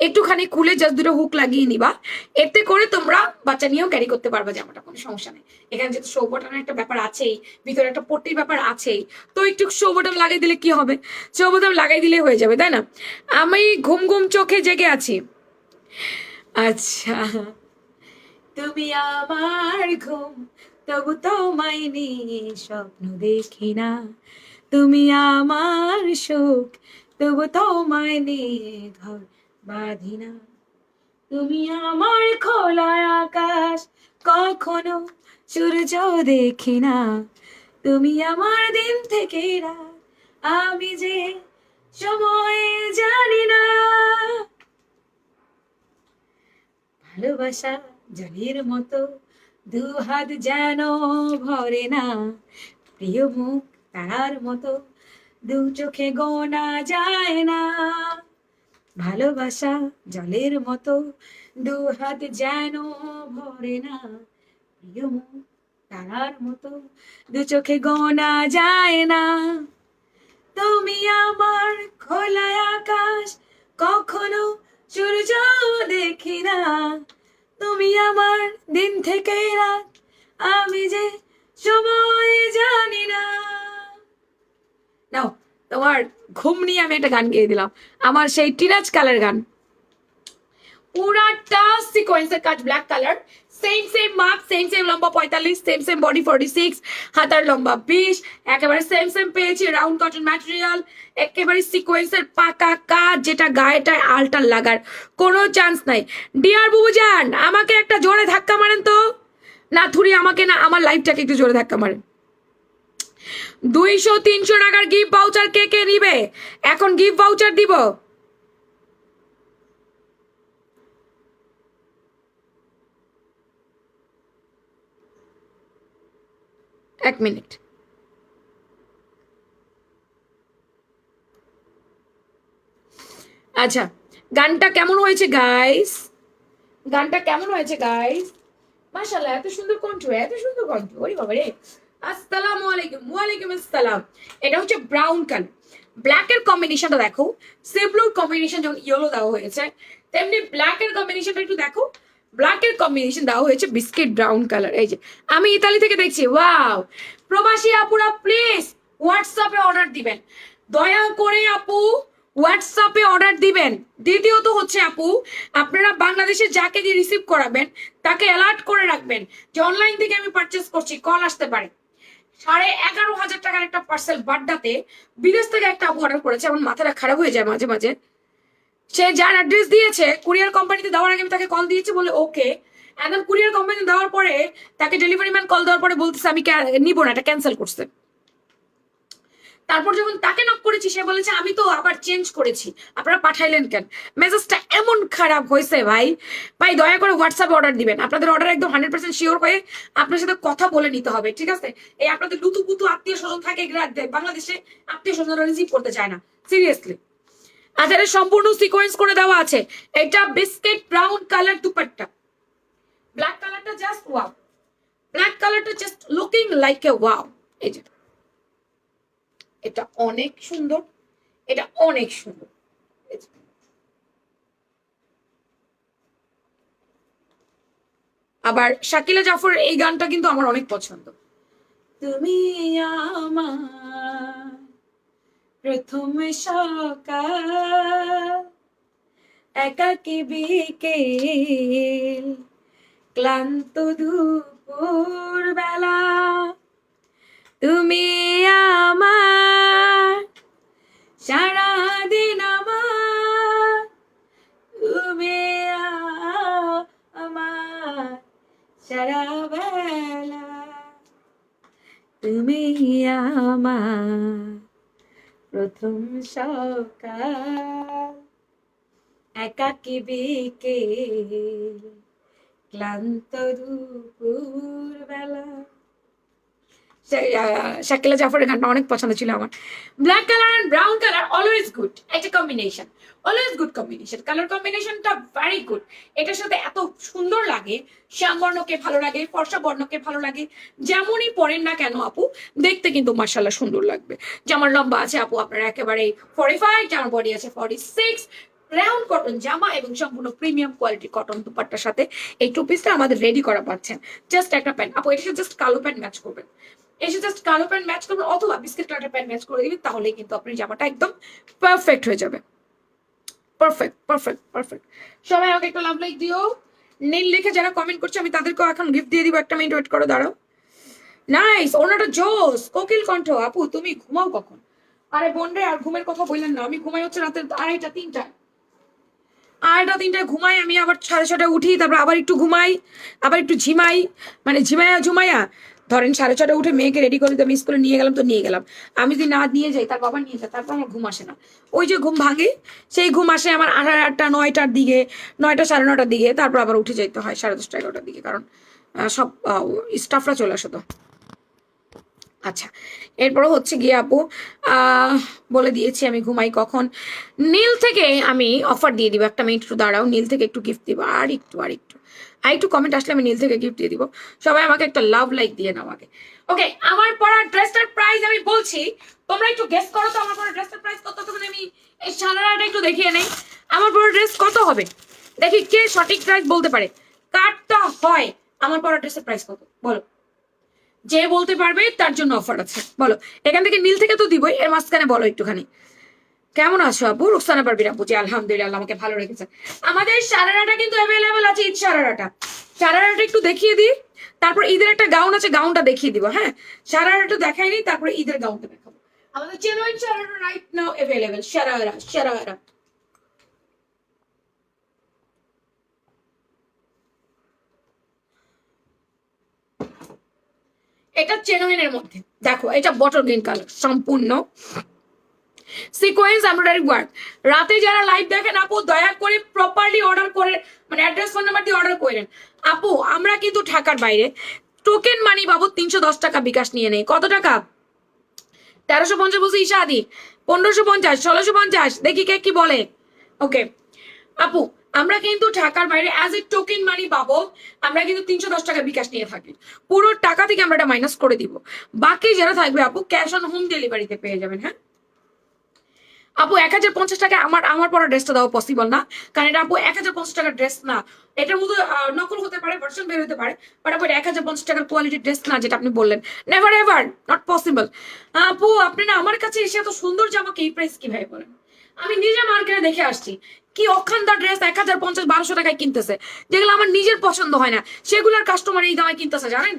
একটুখানি খুলে জাস্ট দুটো হুক লাগিয়ে নিবা। এতে করে তোমরা বাচ্চা নিয়েও ক্যারি করতে পারবা জামাটা, কোনো সমস্যা নেই। এখানে যেহেতু শো বটনের একটা ব্যাপার আছেই, ভিতরে একটা পট্টির ব্যাপার আছেই, তো একটু শো বটন লাগাই দিলে কি হবে? শো বটন লাগাই দিলে হয়ে যাবে, তাই না? আমি ঘুম ঘুম চোখে জেগে আছি। আচ্ছা, তুমি আমার ঘুম, তবু তোমায় নিয়ে স্বপ্ন দেখি না। তুমি আমার সুখ, তবু তোমায় নিয়ে ঘর বাঁধি না। তুমি আমার খোলা আকাশ, কখনো সূর্য দেখি না। তুমি আমার দিন থেকে রাত, আমি যে সময় জানি না। ভালোবাসা জলের মতো, দু হাত যেন ভরে না। প্রিয় মুখ তারার মতো, দু চোখে গোনা যায় না। ভালোবাসা জলের মতো, দু হাত যেন ভরে না। প্রিয় মুখ তারার মতো, দু চোখে গোনা যায় না। তুমি আমার খোলা আকাশ, কখনো সূর্য দেখি না। তুমি আমার দিন থেকে রাত, আমি যে সময় জানি না। নাও, তোমার ঘুম নিয়ে আমি একটা গান গেয়ে দিলাম, আমার সেই টিনাজ কালার গান। পুরাটা সিকোয়েন্সের কাজ, ব্ল্যাক কালার, সেম সেম মাপ, সেম সেম লম্বা 45, সেম সেম বডি 46, হাতার লম্বা 20, একেবারে সেম সেম পেয়েছি। রাউন্ড কটন ম্যাটেরিয়াল, একেবারে সিকোয়েন্সের পাকা কাজ, যেটা গায়েটায় আলটার লাগার কোনো চান্স নাই। ডিয়ার বুবুজান, আমাকে একটা জোরে ধাক্কা মারেন তো। না থুরি, আমাকে না, আমার লাইফটাকে একটু জোরে ধাক্কা মারেন। 200-300 টাকার গিফট ভাউচার কে কে নিবে? এখন গিফট ভাউচার দিব। এক মিনিট। আচ্ছা, গানটা কেমন হয়েছে গাইস? গানটা কেমন হয়েছে গাইস? মাশাআল্লাহ, এত সুন্দর কণ্ঠ, এত সুন্দর কণ্ঠ, ওরে বাবা রে। আসসালামু আলাইকুম। ওয়ালাইকুম আসসালাম। এটা হচ্ছে ব্রাউন কালার, ব্ল্যাকের কম্বিনেশনটা দেখো। সেব্লুর কম্বিনেশন যেমন ইয়েলো দেওয়া হয়েছে, তেমনি ব্ল্যাকের কম্বিনেশনটা একটু দেখো। ব্ল্যাকের কম্বিনেশন দেওয়া হয়েছে বিস্কিট ব্রাউন কালার। এই যে আমি ইতালি থেকে দেখছি, ওয়াও। প্রবাসী আপুরা প্লিজ হোয়াটসঅ্যাপে অর্ডার দিবেন, দয়া করে আপু হোয়াটসঅ্যাপে অর্ডার দিবেন। দ্বিতীয়ত হচ্ছে আপু, আপনারা বাংলাদেশে যাকে দিয়ে রিসিভ করাবেন তাকে অ্যালার্ট করে রাখবেন যে অনলাইন থেকে আমি পারচেস করছি, কল আসতে পারে। 11,500 টাকার একটা পার্সেল বাড্ডাতে বিদেশ থেকে একটা আপু অর্ডার করেছে, আমার মাথাটা খারাপ হয়ে যায় মাঝে মাঝে। সে যার অ্যাড্রেস দিয়েছে কুরিয়ার কোম্পানিতে দেওয়ার আগে আমি তাকে কল দিয়েছি, বলে ওকে। একদম কুরিয়ার কোম্পানিতে দেওয়ার পরে তাকে ডেলিভারি ম্যান কল দেওয়ার পরে বলতেছে আমি নিবো না, এটা ক্যান্সেল করছে। তারপর যখন তাকে নক করেছি, সে বলেছে আমি তো আবার চেঞ্জ করেছি, আপনারা পাঠাইলেন কেন? মেজাজটা এমন খারাপ হয়েছে ভাই। ভাই দয়া করে হোয়াটসঅ্যাপে অর্ডার দিবেন, আপনাদের অর্ডার একদম 100% শিওর হয়ে আপনার সাথে কথা বলে নিতে হবে, ঠিক আছে? এই আপনাদের লুতু পুতু আত্মীয় স্বজন থাকে বাংলাদেশে, আত্মীয় স্বজনরা রিসিভ করতে চায় না, সিরিয়াসলি। আচ্ছা, এটা সম্পূর্ণ সিকোয়েন্স করে দেওয়া আছে। এটা biscuit brown colour dupatta, black কালারটা জাস্ট ওয়াও, ব্ল্যাক কালারটা just looking like a wow. এই যে এটা অনেক সুন্দর, এটা অনেক সুন্দর। আবার শাকিলা জাফর এই গানটা কিন্তু আমার অনেক পছন্দ। তুমি আমার প্রথম সকাল, একাকী বিকেল, ক্লান্ত দুপুর বেলা, তুমি আমার সারাদিন, আমার তুমি আমার সারা বেলা, তুমি আমার প্রথম সকাল, একাকী বিকেল, ক্লান্ত দুপুর বেলা। শাকিলা জাফরের গানটা অনেক পছন্দ ছিল আমার। Black colour and brown colour always good, একটা combination, always good combination, colour কম্বিনেশনটা ভেরি গুড। এটার সাথে এত সুন্দর লাগে, শ্যাম বর্ণকে ভালো লাগে, ফর্সা বর্ণকে ভালো লাগে, যেমনই পরেন না কেন আপু দেখতে কিন্তু মার্শাল্লাহ সুন্দর লাগবে। জামার লম্বা আছে আপু আপনার একেবারে 45, জামার বডি আছে 46, রাউন্ড কটন জামা এবং সম্পূর্ণ প্রিমিয়াম কোয়ালিটি কটন দুপাট্টার সাথে এই টু পিসটা আমাদের রেডি করা পাচ্ছেন। জাস্ট একটা প্যান্ট আপু, এটার সাথে জাস্ট কালো প্যান্ট ম্যাচ করবেন, এসে জাস্ট কালো প্যান্ট ম্যাচ করবেন অথবা বিস্কিট কালারের প্যান্ট ম্যাচ করে দিবেন, তাহলেই কিন্তু আপনার জামাটা একদম পারফেক্ট হয়ে যাবে। Perfect perfect perfect. সবাই আমাকে একটা লাভ লাইক দিও। নীল লিখে যারা কমেন্ট করছে আমি তাদেরকেও এখন গিফট দিয়ে দিব, একটা মিনিট ওয়েট করো, দাঁড়াও। নাইস, ওনাটা জোস, কোকিল কণ্ঠ। আপু তুমি ঘুমাও কখন? আরে বোন রে, আর ঘুমের কথা বললেন না, আমি ঘুমাই হচ্ছে রাতে 2:30 3টায়, 2:30 3টায় ঘুমাই আমি, আবার 6:30 উঠি, তারপর আবার একটু ঘুমাই, আবার একটু ঝিমাই, মানে ঝুমাইয়া ধরেন 6:30 উঠে মেয়েকে রেডি করে আমি স্কুলে নিয়ে গেলাম, তো নিয়ে গেলাম। আমি যদি না নিয়ে যাই, তার বাবা নিয়ে যায়, তারপর আমার ঘুম আসে না। ওই যে ঘুম ভাঙে, সেই ঘুম আসে আমার 8:30 9টার দিকে, 9টা 9:30টার দিকে, তারপর আবার উঠে যাইতে হয় 10:30 11টার দিকে, কারণ সব স্টাফরা চলে আসে তো। আচ্ছা, এরপরে হচ্ছে গিয়ে আপু বলে দিয়েছি আমি ঘুমাই কখন। নীল থেকে আমি অফার দিয়ে দিব, একটা মিনিট একটু দাঁড়াও, নীল থেকে একটু গিফট দিব, আর একটু কমেন্ট আসলে আমি নীল থেকে গিফট দিয়ে দিব। সবাই আমাকে একটা লাভ লাইক দিয়ে নাও আগে। ওকে, আমার পরা ড্রেসটার প্রাইস আমি বলছি, তোমরা একটু গেস করো তো আমার পরা ড্রেসটার প্রাইস কত। তখন আমি এই সারাটা একটু দেখিয়ে নেই, আমার পরা ড্রেস কত হবে, দেখি কে সঠিক প্রাইস বলতে পারে। কাটটা হয় আমার পরা ড্রেসের প্রাইস কত, বলো। যে বলতে পারবে তার জন্য অফার আছে, বলো। এখান থেকে নীল থেকে তো দিবই, এর মাঝখানে বলো একটুখানি। কেমন আছো আপু? রুকসানা পারবিন আপু, জি আলহামদুলিল্লাহ, আমাকে ভালো রেখেছে। আমাদের সারারাটা কিন্তু অ্যাভেলেবেল আছে, ঈদ সারারাটা। সারারাটা একটু দেখিয়ে দিই, তারপর ঈদের একটা গাউন আছে, গাউনটা দেখিয়ে দিব। হ্যাঁ, সারারাটা দেখাই নি, তারপরে ঈদের গাউনটা দেখাবো। আমাদের genuine sharara right now available, sharara. এটা জেনুইনের মধ্যে দেখো, এটা বটল গ্রিন কালার, সম্পূর্ণ সিকোয়েন্স এমব্রয়ডারি ওয়ার্ক। রাতে যারা লাইভ দেখেন আপু, দয়া করে প্রপারলি অর্ডার করে, মানে অ্যাড্রেস ফোন নাম্বার দিয়ে অর্ডার করেন আপু। আমরা কিন্তু ঢাকার বাইরে টোকেন মানি বাবদ 310 টাকা বিকাশ নিয়ে নেই। কত টাকা? 1350 বলছি ইশাদি, 1550, 1650, দেখি কে কি বলে। ওকে আপু, আমরা কিন্তু ঢাকার বাইরে অ্যাজ এ টোকেন মানি পাবো, আমরা কিন্তু 310 টাকা বিকাশ নিয়ে থাকি। পুরো টাকা থেকে আমরা এটা মাইনাস করে দিব, বাকি যারা থাকবে আপু ক্যাশ অন হোম ডেলিভারিতে পেয়ে যাবেন। হ্যাঁ আপু, 1050 টাকা আমার পরা ড্রেসটা দেওয়া পসিবল না, কারণ এটা আপু 1050 টাকার ড্রেস না। এটার মধ্যে নকল হতে পারে, ভার্সন বের হতে পারে, বাট আপু 1050 টাকার কোয়ালিটির ড্রেস না, যেটা আপনি বললেন। Never ever, not possible. আপু আপনি না আমার কাছে এসে এত সুন্দর জামাকে এই প্রাইস কিভাবে বলেন? আমি নিজে মার্কেটে দেখে আসছি কি অখানদার ড্রেস 1050 1200 টাকায় কিনতেছে, যেগুলো আমার নিজের পছন্দ হয় না, সেগুলোর কাস্টমার এই দামে কিনতেছে, জানেন।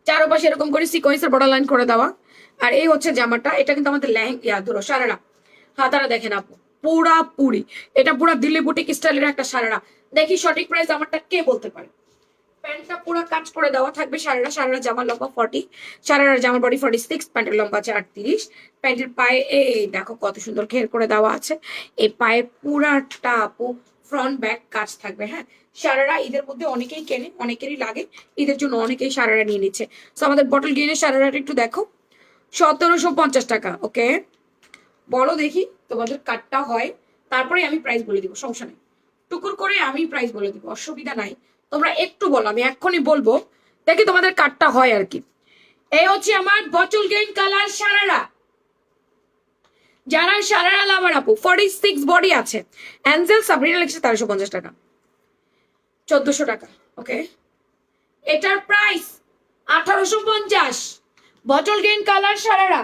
চারপাশে এরকম করে সিকোয়েন্সের বর্ডার লাইন করে দেওয়া। আর এই হচ্ছে জামাটা, এটা কিন্তু আমাদের লেহেঙ্গা ধরো সারারা, হাতারা দেখেন আপু পুরি, এটা পুরা দিল্লি বুটিক স্টাইলের একটা সারারা। দেখি সঠিক প্রাইস আমারটা কে বলতে পারে। প্যান্টটা পুরো কাজ করে দেওয়া থাকবে, সারারা জামার লম্বা 40, সারারা জামার বডি 46, প্যান্টের লম্বা আছে 38। প্যান্টের পায়ে এই দেখো কত সুন্দর ঘের করে দেওয়া আছে, এই পায়ে পুরাটা আপু ফ্রন্ট ব্যাক কাজ থাকবে। হ্যাঁ, সারারা ঈদের মধ্যে অনেকেই কেনে, অনেকেরই লাগে, ঈদের জন্য অনেকেই সারারা নিয়ে নিচ্ছে। তো আমাদের বটল গ্রিনের সারারাটা একটু দেখো, 1750 টাকা। ওকে, বলো দেখি তোমাদের কাটটা হয়, তারপরে আমি প্রাইস বলে দিব, সমস্যা নেই। টুকুর করে আমি প্রাইস বলে দিব, অসুবিধা নাই। তোমরা একটু বলো, আমি এক্ষুনি বলবো, দেখি তোমাদের কাটটা হয় আর কি। এই হচ্ছে আমার বটল গ্রিন কালার সারারা। যারা সারারা লাভার আপু, 46 বডি আছে, অ্যাঞ্জেল সাবরিনা লিখছে 1350 টাকা, 1400 টাকা। ওকে, এটার price 1850। Bottle green colour sharara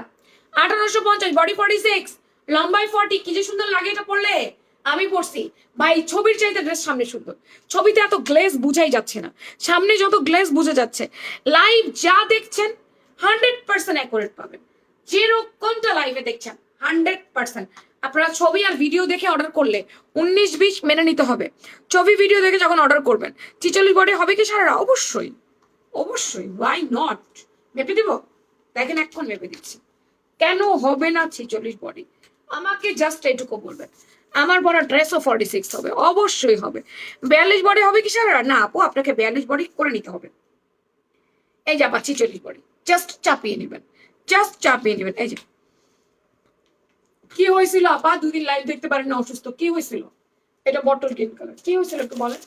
1850, body 46, লম্বায় 40। কি যে সুন্দর লাগে এটা পরলে। আমি পরছি ভাই, ছবির চাইতে ড্রেস সামনে সুন্দর। ছবিতে এত গ্লেজ বুঝাই যাচ্ছে না, সামনে যত গ্লেজ বুঝে যাচ্ছে। লাইভ যা দেখছেন 100% অ্যাকুরেট পাবেন। যেরকমটা লাইভে দেখছেন 100%। আপনারা ছবি আর ভিডিও দেখে অর্ডার করলে 19-20 মেনে নিতে হবে। ছবি ভিডিও দেখে যখন অর্ডার করবেন 46 বডি হবে কি সারা? অবশ্যই অবশ্যই, ওয়াই নট। মেপে দিব, দেখেন এখন মেপে দিচ্ছি। কেন হবে না 46 বডি? আমাকে জাস্ট এইটুকু বলবেন। আমার পরা ড্রেসও 46 হবে, অবশ্যই হবে। 42 বডি হবে কি সারা? না আপু, আপনাকে 42 বডি করে নিতে হবে। এই যা পাচ্ছি 40 বডি, জাস্ট চাপিয়ে নেবেন, জাস্ট চাপিয়ে নেবেন। এই যে কি হয়েছিল আপা, দুদিন লাইভ দেখতে পারেন না, অসুস্থ? কি হয়েছিল? এটা বটল গ্রিন কালার, কি হয়েছিল একটু বলেন।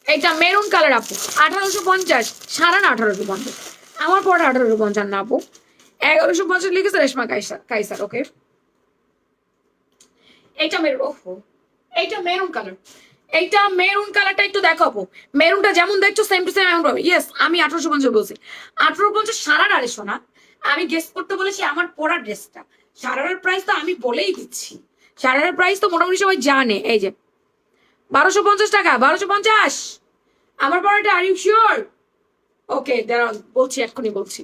এটা মেরুন কালার আপু, 1850, সারা না 1850। আমার পরে 1850 না আপু, 1150 লিখেছে রেশমা কাইসার কাইসার। ওকে, এইটা মেরুন, ওহো এইটা মেরুন কালার। এইটা মেরুন কালারটা একটু দেখাবো। মেরুনটা যেমন দেখছো সেম টু সেম এমন পাবে। ইয়েস, আমি 1850 বলছি। 1850 সারা আড়াইশো না, আমি গেস করতে বলেছি আমার পরা ড্রেসটা। সারার প্রাইস তো আমি বলেই দিচ্ছি, সারার প্রাইস তো মোটামুটি সবাই জানে। এই যে 1250 টাকা, 1250 আমার পরাটা। Are you sure? ওকে দাঁড়ান, বলছি এক্ষুনি বলছি।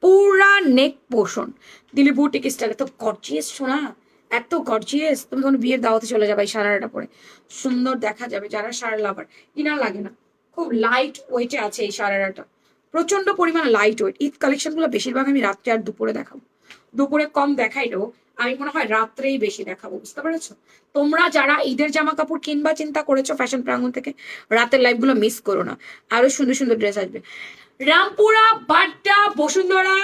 পুরা নেক পোর্শন দিলি বুটিক স্টাইল, এত গর্জিয়াস শোনা, এত গর্জিয়াস। তুমি কোনো বিয়ের দাওয়াতে চলে যাবে এই সারাটা পরে, সুন্দর দেখা যাবে। যারা সারা লাভার, ইনার লাগে না। খুব লাইট ওয়েটে আছে এই সারাটা, প্রচন্ড পরিমাণে লাইট ওয়েট। ঈদ কালেকশন গুলো বেশিরভাগ আমি রাত্রে আর দুপুরে দেখাবো। দুপুরে কম দেখাইলেও আমি মনে হয় রাত্রেই বেশি দেখাবো, বুঝতে পেরেছো? তোমরা যারা ঈদের জামা কাপড় কিনবা চিন্তা করেছো ফ্যাশন প্রাঙ্গণ থেকে, রাতের লাইভ গুলো মিস করো না, আরো সুন্দর সুন্দর ড্রেস আসবে। রামপুরা, বাড্ডা, বসুন্ধরা,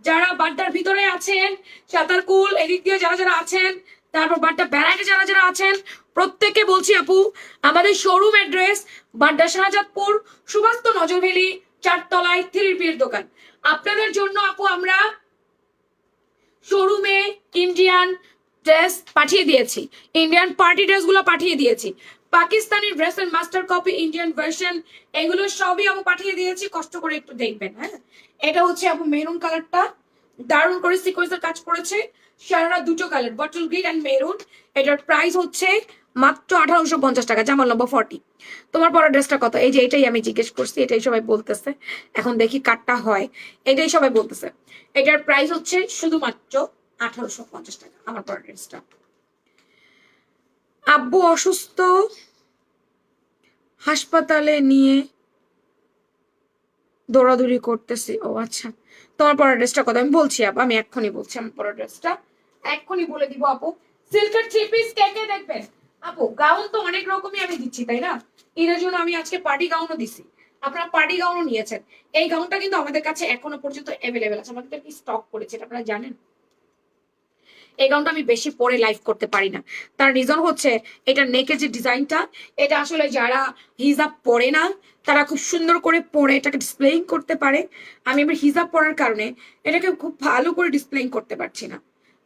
যারা বাড্ডার ভিতরে আছেন, সাতারকুল এদিক দিয়ে যারা যারা আছেন, তারপর বাড্ডা ব্যারাকে যারা যারা আছেন, প্রত্যেককে বলছি আপু, আমাদের শোরুম অ্যাড্রেস বাড্ডা শাহজাদপুর, সুভাস্ত নজরভেলি, 4 তলায় 3 পির দোকান। আপনাদের জন্য আপু আমরা শোরুমে ইন্ডিয়ান ড্রেস পাঠিয়ে দিয়েছি, ইন্ডিয়ান পার্টি ড্রেস গুলো পাঠিয়ে দিয়েছি, পাকিস্তানি ড্রেসের মাস্টার কপি, ইন্ডিয়ান ভার্সন, এগুলো সবই আপু পাঠিয়ে দিয়েছি। কষ্ট করে একটু দেখবেন। হ্যাঁ, এটা হচ্ছে আপু মেরুন কালারটা, দারুণ করে সিকোয়েন্সের কাজ করেছে। সারারা দুটো colour, bottle green and maroon. এটার প্রাইস হচ্ছে মাত্র 1850 টাকা, জামার লম্বা 40। তোমার পরা ড্রেসটা কত? এই যে এটাই আমি জিজ্ঞেস করছি, এটাই সবাই বলতেছে। এখন দেখি কাটটা হয়, এটাই সবাই বলতেছে। এটার প্রাইস হচ্ছে শুধুমাত্র 1850 টাকা, আমার পরা ড্রেসটা। আব্বু অসুস্থ, হাসপাতালে নিয়ে দৌড়াদৌড়ি করতেছি। ও আচ্ছা, তোমার পরা ড্রেসটা কত? আমি বলছি আপু, আমি এক্ষুনি বলছি আমার পরা ড্রেসটা, এক্ষুনি বলে দিব আপু। সিল্কের 3 পিস কে কে দেখবেন আপু? গাউন তো অনেক রকমই আমি দিচ্ছি, তাই না? এর জন্য আমি আজকে পার্টি গাউনও দিছি, আপনারা পার্টি গাউনও নিয়েছেন। এই গাউনটা কিন্তু আমাদের কাছে এখনো পর্যন্ত অ্যাভেলেবেল আছে, আমাদের কি স্টক করেছে এটা আপনারা জানেন। এই গাউনটা আমি বেশি পরে লাইভ করতে পারি না, তার রিজন হচ্ছে এটা নেকের যে ডিজাইনটা, এটা আসলে যারা হিজাব পরে না তারা খুব সুন্দর করে পরে এটাকে ডিসপ্লেইং করতে পারে। আমি এবার হিজাব পরার কারণে এটাকে খুব ভালো করে ডিসপ্লেইং করতে পারছি না,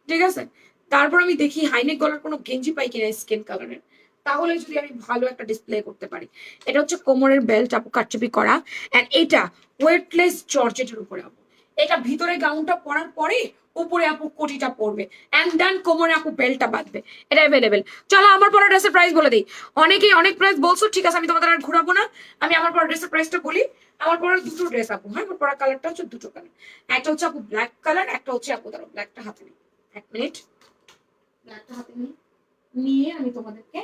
ঠিক আছে? তারপর আমি দেখি হাইনেক গলার কোনো গেঞ্জি পাই কিনা স্কিন কালারের, তাহলে যদি আমি ভালো একটা ডিসপ্লে করতে পারি। এটা হচ্ছে কোমরের বেল্ট আপু, কারচুপি করা, এন্ড এটা ওয়েটলেস জর্জেটের উপরে আপু। এটা ভিতরে গাউনটা পরার পরে উপরে আপু কোটিটা পরবে, এন্ড দেন কোমরে আপু বেল্টটা বাঁধবে। এটা অ্যাভেলেবেল। চলো আমার পরা ড্রেসের প্রাইস বলে দিই। অনেকেই অনেক প্রাইস বলছো, ঠিক আছে আমি তোমাদের আর ঘুরাবো না, আমি আমার পরা ড্রেসের প্রাইসটা বলি। আমার পরা দুটো ড্রেস আপু, হ্যাঁ আমার পরা কালারটা হচ্ছে দুটো কালার। একটা হচ্ছে আপু ব্ল্যাক কালার, একটা হচ্ছে আপু ধরো ব্ল্যাকটা হাতে নিই, 1 মিনিট, ব্ল্যাকটা হাতে নিয়ে আমি তোমাদেরকে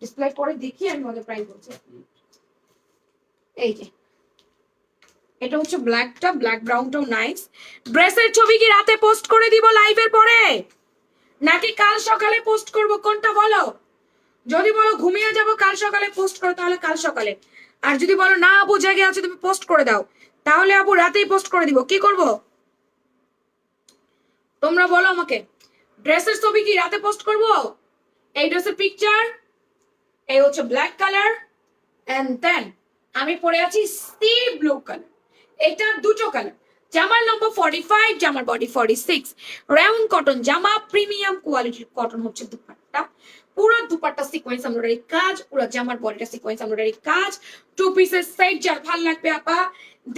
ডিসপ্লে করে দেখি, আমি তোমাদের প্রাইস বলছি। এই যে এটা হচ্ছে ব্ল্যাকটা, ব্ল্যাক ব্রাউনটাও নাইস। ড্রেসের ছবি কি রাতে পোস্ট করে দিব লাইভের পরে, নাকি কাল সকালে পোস্ট করব? কোনটা বলো? যদি বলো ঘুমিয়ে যাব কাল সকালে পোস্ট করো, তাহলে কাল সকালে। আর যদি বলো না আপু জেগে আছে তুমি পোস্ট করে দাও, তাহলে আপু রাতেই পোস্ট করে দিব। কি করব তোমরা বলো আমাকে? ড্রেসের ছবি কি রাতে পোস্ট করব? এই ড্রেসের পিকচার, এই হচ্ছে ব্ল্যাক কালার, এন্ড দেন আমি পরে আছি সি ব্লু কালার। এটা দুটো কালার, জামার লম্বা 45, জামার বডি 46, রাউন্ড কটন জামা, প্রিমিয়াম কোয়ালিটির কটন হচ্ছে দুপাট্টা। পুরো দুপাট্টা সিকোয়েন্স এমব্রয়ডারি কাজ, পুরো জামার বডিটা সিকোয়েন্স এমব্রয়ডারি কাজ। 2 পিসের সেট, যার ভাল লাগবে আপা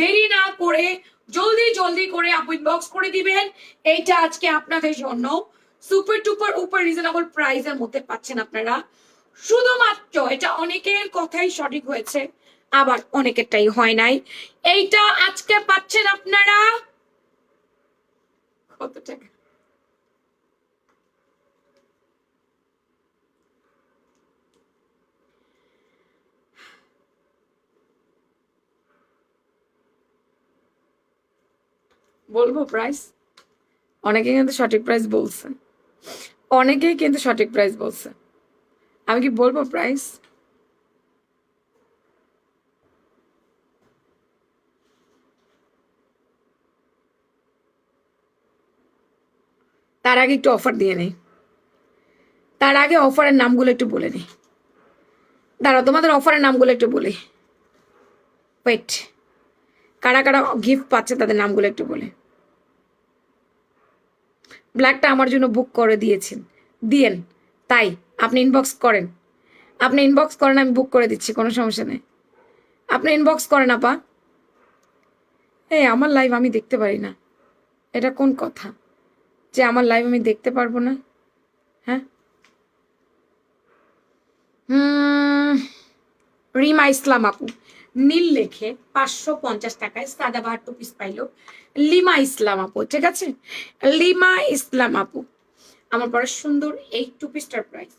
দেরি না করে জলদি জলদি করে আপু ইনবক্স করে দিবেন। এইটা আজকে আপনাদের জন্য সুপার টুপার উপর রিজনেবল প্রাইসের মধ্যে পাচ্ছেন আপনারা। শুধুমাত্র এটা অনেকের কথাই সঠিক হয়েছে, আবার অনেকেরটাই হয় নাই। এইটা আজকে পাচ্ছেন আপনারা কত টাকা? বলবো প্রাইস? অনেকে কিন্তু সঠিক প্রাইস বলছে, অনেকেই কিন্তু সঠিক প্রাইস বলছে। আমি কি বলবো প্রাইস? তার আগে একটু অফার দিয়ে নেই, তার আগে অফারের নামগুলো একটু বলে নিই। দাঁড়াও, তোমাদের অফারের নামগুলো একটু বলি। ওয়েট, কারা কারা গিফট পাচ্ছে তাদের নামগুলো একটু বলে। ব্ল্যাকটা আমার জন্য বুক করে দিয়েছেন, দিয়েন, তাই আপনি ইনবক্স করেন, আপনি ইনবক্স করেন, আমি বুক করে দিচ্ছি, কোনো সমস্যা নেই। আপনি ইনবক্স করেন আপা। এই আমার লাইভ আমি দেখতে পারি না, এটা কোন কথা যে আমার লাইভ আমি দেখতে পারবো না? হ্যাঁ, রিমা ইসলাম আপু নীল লেখে 550 টাকায় সাদাবাহার টু পিস পাইলো। লিমা ইসলাম আপু, ঠিক আছে, লিমা ইসলাম আপু, আমার পরে সুন্দর এই টু পিসটার প্রাইস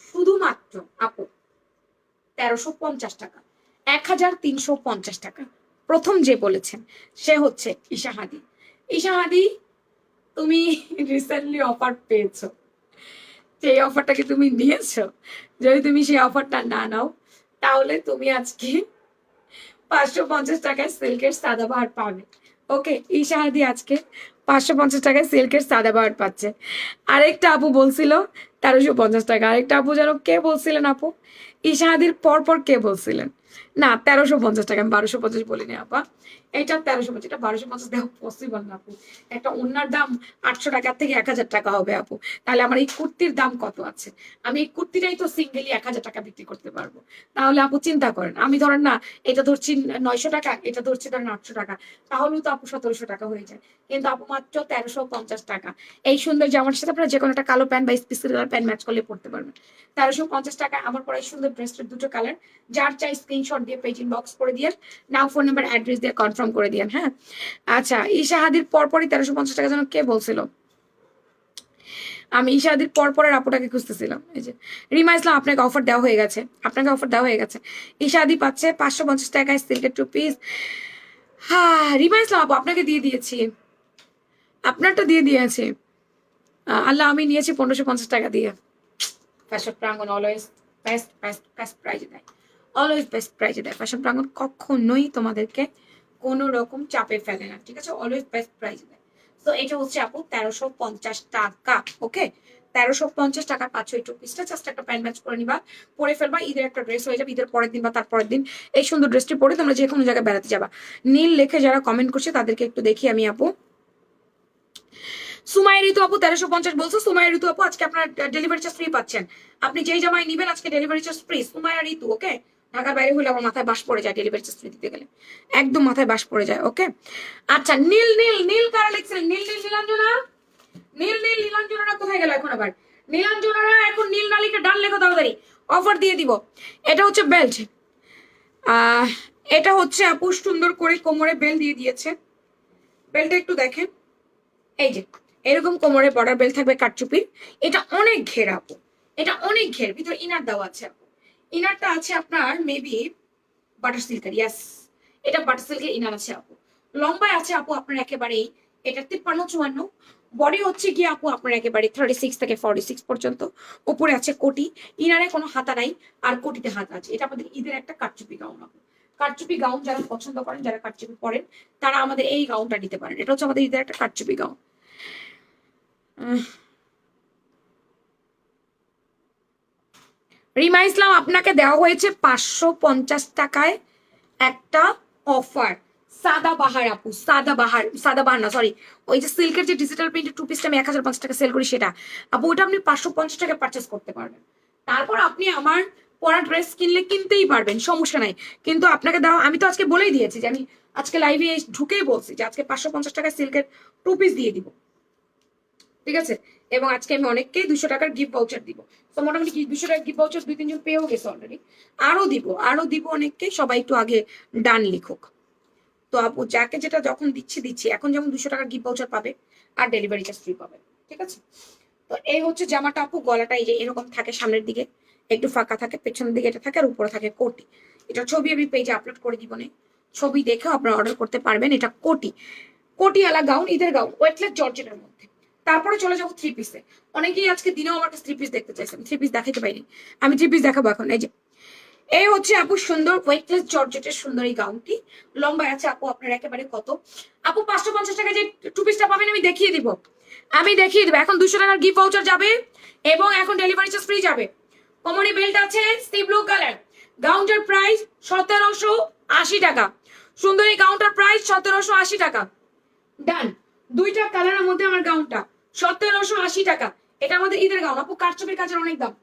শুধুমাত্র আপু 1350 টাকা, 1350 টাকা। প্রথম যে বলেছেন সে হচ্ছে ইশাহাদি। ইশাহাদি, তুমি রিসেন্টলি অফার পেয়েছো, সেই অফারটা কি তুমি নিয়েছো? যদি তুমি সেই অফারটা না নাও তাহলে তুমি আজকে 550 টাকায় সিল্কের সাদাবাহার পাবে। ওকে, ঈশাহাদি আজকে 550 টাকায় সিল্কের সাদাবাহার পাচ্ছে। আরেকটা আপু বলছিল 1350 টাকা, আরেকটা আপু যেন কে বলছিলেন আপু, ঈশাহাদির পর পর কে বলছিলেন? না, 1350 টাকা, আমি 1250 বলিনি আপা। এটা 1350, এটা 1250 দেওয়া পসিবল না আপু। একটা ওনার দাম 800 টাকা থেকে 1000 টাকা হবে আপু, তাহলে আমার এই কুর্তির দাম কত আছে? আমি এই কুর্তিটাই তো সিঙ্গেলি 1000 টাকা বিক্রি করতে পারবো। তাহলে আপু চিন্তা করেন, আমি ধরেন না এটা ধরছি 900 টাকা, এটা ধরছি ধরেন 800 টাকা, তাহলেও তো আপু 1700 টাকা হয়ে যায়। কিন্তু আপু মাত্র 1350 টাকা এই সুন্দর জামার সাথে আপনারা যে কোনো একটা কালো প্যান্ট বা স্পেসিফিক কালার প্যান্ট ম্যাচ করলে পড়তে পারবেন। 1350 টাকা আমার পরে সুন্দর ড্রেসটার দুটো কালার, যার চাই স্ক্রিনশট দিয়ে পেজ ইনবক্স করে দিয়ে নাও ফোন নাম্বার অ্যাড্রেস দিয়ে কনফার্ম করে দিয়েন। হ্যাঁ, আচ্ছা, ঈশাহাদির পরপরই 1350 টাকা যেন কে বলছিল? আমি ঈশাহাদির পরপরের আপুটাকে খুঁজতেছিলাম। এই যে রিমা ইসলাম, আপনাকে অফার দেওয়া হয়ে গেছে, আপনাকে অফার দেওয়া হয়ে গেছে। ঈশাহাদি পাচ্ছে 550 টাকায় সিল্কের টু পিস। হ্যাঁ রিমা ইসলাম আপু, আপনাকে দিয়ে দিয়েছি, আপনারটা দিয়ে দিয়েছি। আল্লাহ, আমি নিয়েছি 1550 টাকা দিয়ে। ফ্যাশন প্রাঙ্গন অলওয়েজ বেস্ট বেস্ট বেস্ট প্রাইজে দেয়, অলওয়েজ বেস্ট প্রাইজে দেয়। ফ্যাশন প্রাঙ্গন কখনোই তোমাদেরকে কোনো রকম চাপে ফেলে না, ঠিক আছে, অলওয়েজ বেস্ট প্রাইজে দেয়। তো এটা হচ্ছে আপু 1350 টাকা। ওকে, 1350 টাকা পাচ্ছ এই টু পিসটা। জাস্ট একটা প্যান্ট ম্যাচ করে নিবা, পরে ফেলবা, ঈদের একটা ড্রেস হয়ে যাবে। ঈদের পরের দিন বা তার পরের দিন এই সুন্দর ড্রেসটি পরে তোমরা যে কোনো জায়গায় বেড়াতে যাবা। নীল লেখে যারা কমেন্ট করছে তাদেরকে একটু দেখি আমি আপু। সুমাইয়া ঋতু আপু 1350 বলছো। সুমাইয়া ঋতু আপু আজকে আপনার ডেলিভারি চার্জ ফ্রি পাচ্ছেন, আপনি যেই জামাই নিবেন আজকে ডেলিভারি চার্জ ফ্রি। সুমাইয়া ঋতু, ওকে, ঢাকার বাইরে হলে আমার মাথায় বাস পড়ে যায় ডেলিভারি চার্জ ফ্রি দিতে গেলে, একদম মাথায় বাস পড়ে যায়। ওকে, আচ্ছা, নীল নীল নীল কারা লিখছিলেন? নীল নীল নীলাঞ্জনা, নীল নীল নীলাঞ্জনারা কোথায় গেল এখন আবার? নীলাঞ্জনারা এখন নীল না লিখে ডান লেখো তাড়াতাড়ি, অফার দিয়ে দিব। এটা হচ্ছে বেল্ট, এটা হচ্ছে আপু সুন্দর করে কোমরে বেল দিয়ে দিয়েছে। বেলটা একটু দেখেন, এই যে এরকম কোমরে বর্ডার বেল্ট থাকবে কাটচুপির। এটা অনেক ঘের আপু, এটা অনেক ঘের, ভিতরে ইনার দেওয়া আছে আপু। ইনারটা আছে আপনার মেবি বাটার সিল্কের, ইয়াস, এটা বাটার সিল্কের ইনার আছে আপু। লম্বায় আছে আপু আপনার একেবারেই এটা 53-54, বডি হচ্ছে গিয়ে আপু আপনার একেবারে 36 থেকে 46 পর্যন্ত। উপরে আছে কোটি, ইনারে কোনো হাতা নাই, আর কোটিতে হাতা আছে। এটা আমাদের ঈদের একটা কাটচুপি গাউন আপু। কাটচুপি গাউন যারা পছন্দ করেন, যারা কাটচুপি পরেন, তারা আমাদের এই গাউনটা নিতে পারেন। এটা হচ্ছে আমাদের ঈদের একটা কাটচুপি গাউন। রিমা ইসলাম, আপনাকে দেওয়া হয়েছে 550 টাকায় একটা অফার। সাদাবাহার আপু, সাদাবাহার, সাদাবাহার না সরি, ওই যে সিল্কের যে ডিজিটাল প্রিন্টের টু পিসটা আমি 1050 টাকা সেল করি সেটা আপু, ওটা আপনি 550 টাকা পারচেস করতে পারবেন। তারপর আপনি আমার পরা ড্রেস কিনলে কিনতেই পারবেন, সমস্যা নাই। কিন্তু আপনাকে দেওয়া, আমি তো আজকে বলেই দিয়েছি যে আমি আজকে লাইভে ঢুকেই বলছি যে আজকে 550 টাকা সিল্কের 2 পিস দিয়ে দিব, ঠিক আছে? এবং আজকে আমি অনেককেই 200 টাকার গিফট ভাউচার দিব। তো মোটামুটি 200 টাকার গিফট ভাউচার 2-3 জন পেয়েও গেছে অলরেডি। আরো দিব অনেককে, সবাই একটু আগে ডান লিখুক। তো আপু যাকে যেটা যখন দিচ্ছি, এখন যেমন 200 টাকার গিফট ভাউচার পাবে আর ডেলিভারি চার্জ ফ্রি পাবে, ঠিক আছে? তো এই হচ্ছে জামাটা আপু। গলাটা এই যে এরকম থাকে, সামনের দিকে একটু ফাঁকা থাকে, পেছনের দিকে এটা থাকে, আর উপরে থাকে কোটি। এটা ছবি আমি পেজে আপলোড করে দিব, না ছবি দেখেও আপনারা অর্ডার করতে পারবেন। এটা কোটিওয়ালা গাউন, ঈদের গাউন, ওয়েটলেস জর্জেটের মধ্যে। তারপরে চলে যাবো 3 পিসে। অনেকেই আজকে দিনেও আমার কাছে 3 পিস দেখতে চাইছেন, 3 পিস দেখাতে পাইনি, আমি 3 পিস দেখাবো এখন। এই যে এই হচ্ছে আপু সুন্দর ওয়েটলেস জর্জেটের সুন্দর এই গাউনটি। লম্বা আছে আপু আপনার একেবারে কত? আপু 550 টাকা যে 2 পিসটা পাবেন আমি দেখিয়ে দিব, এখন 200 টাকার গিফট ভাউচার যাবে এবং এখন ডেলিভারি চার্জ ফ্রি যাবে। কোমরে বেল্ট আছে, সি ব্লু কালার। গাউনটার প্রাইস 1780 টাকা। সুন্দর এই গাউনটার প্রাইস 1780 টাকা। ডান। দুইটা কালারের মধ্যে আমার গাউনটা 1780 টাকা। এটার মধ্যে ঈদের গাউন আপু, কারচুপির কাজের অনেক দাম।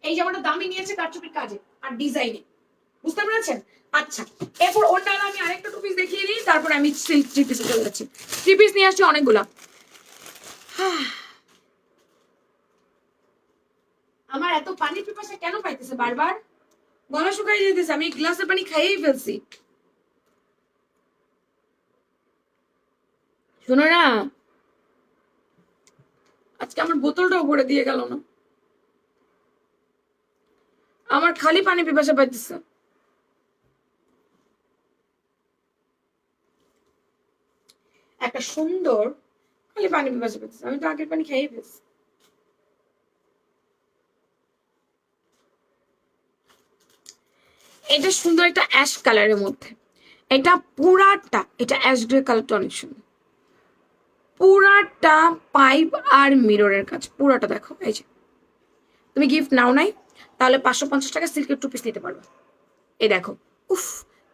এই জামাটা দামি নিয়েছে কারচুপির কাজে আর ডিজাইনে, বুঝতে পেরেছেন? আচ্ছা, এরপর ওনারা আমি আরেকটা 2 পিস দেখিয়ে দিই, তারপর আমি সিল্ক 3 পিসে চলে যাচ্ছি। 3 পিস নিয়ে আসছি অনেকগুলা। আমার এত পানির পিপাসা কেন পাইতেছে বারবার? গলা শুকাই যেতেছে, আমি গ্লাসে পানি খাইয়েই ফেলছি। শোনো না, আজকে আমার বোতলটাও ভরে দিয়ে গেল না, আমার খালি পানি পিপাসা পাইতেছে। একটা সুন্দর খালি পানি পিপাসা পাইতেছে, আমি তো আগের পানি খেয়েই ফেলছি। এটা সুন্দর একটা অ্যাশ কালারের মধ্যে, এটা পুরাটা, এটা অ্যাশ গ্রে কালারটা অনেক সুন্দর। পুরাটা পাইপ আর মিররের কাজ, পুরাটা দেখো। এই যে তুমি গিফট নাও নাই, তাহলে 550 টাকা সিল্কের 2 পিস নিতে পারবে। এই দেখো, উফ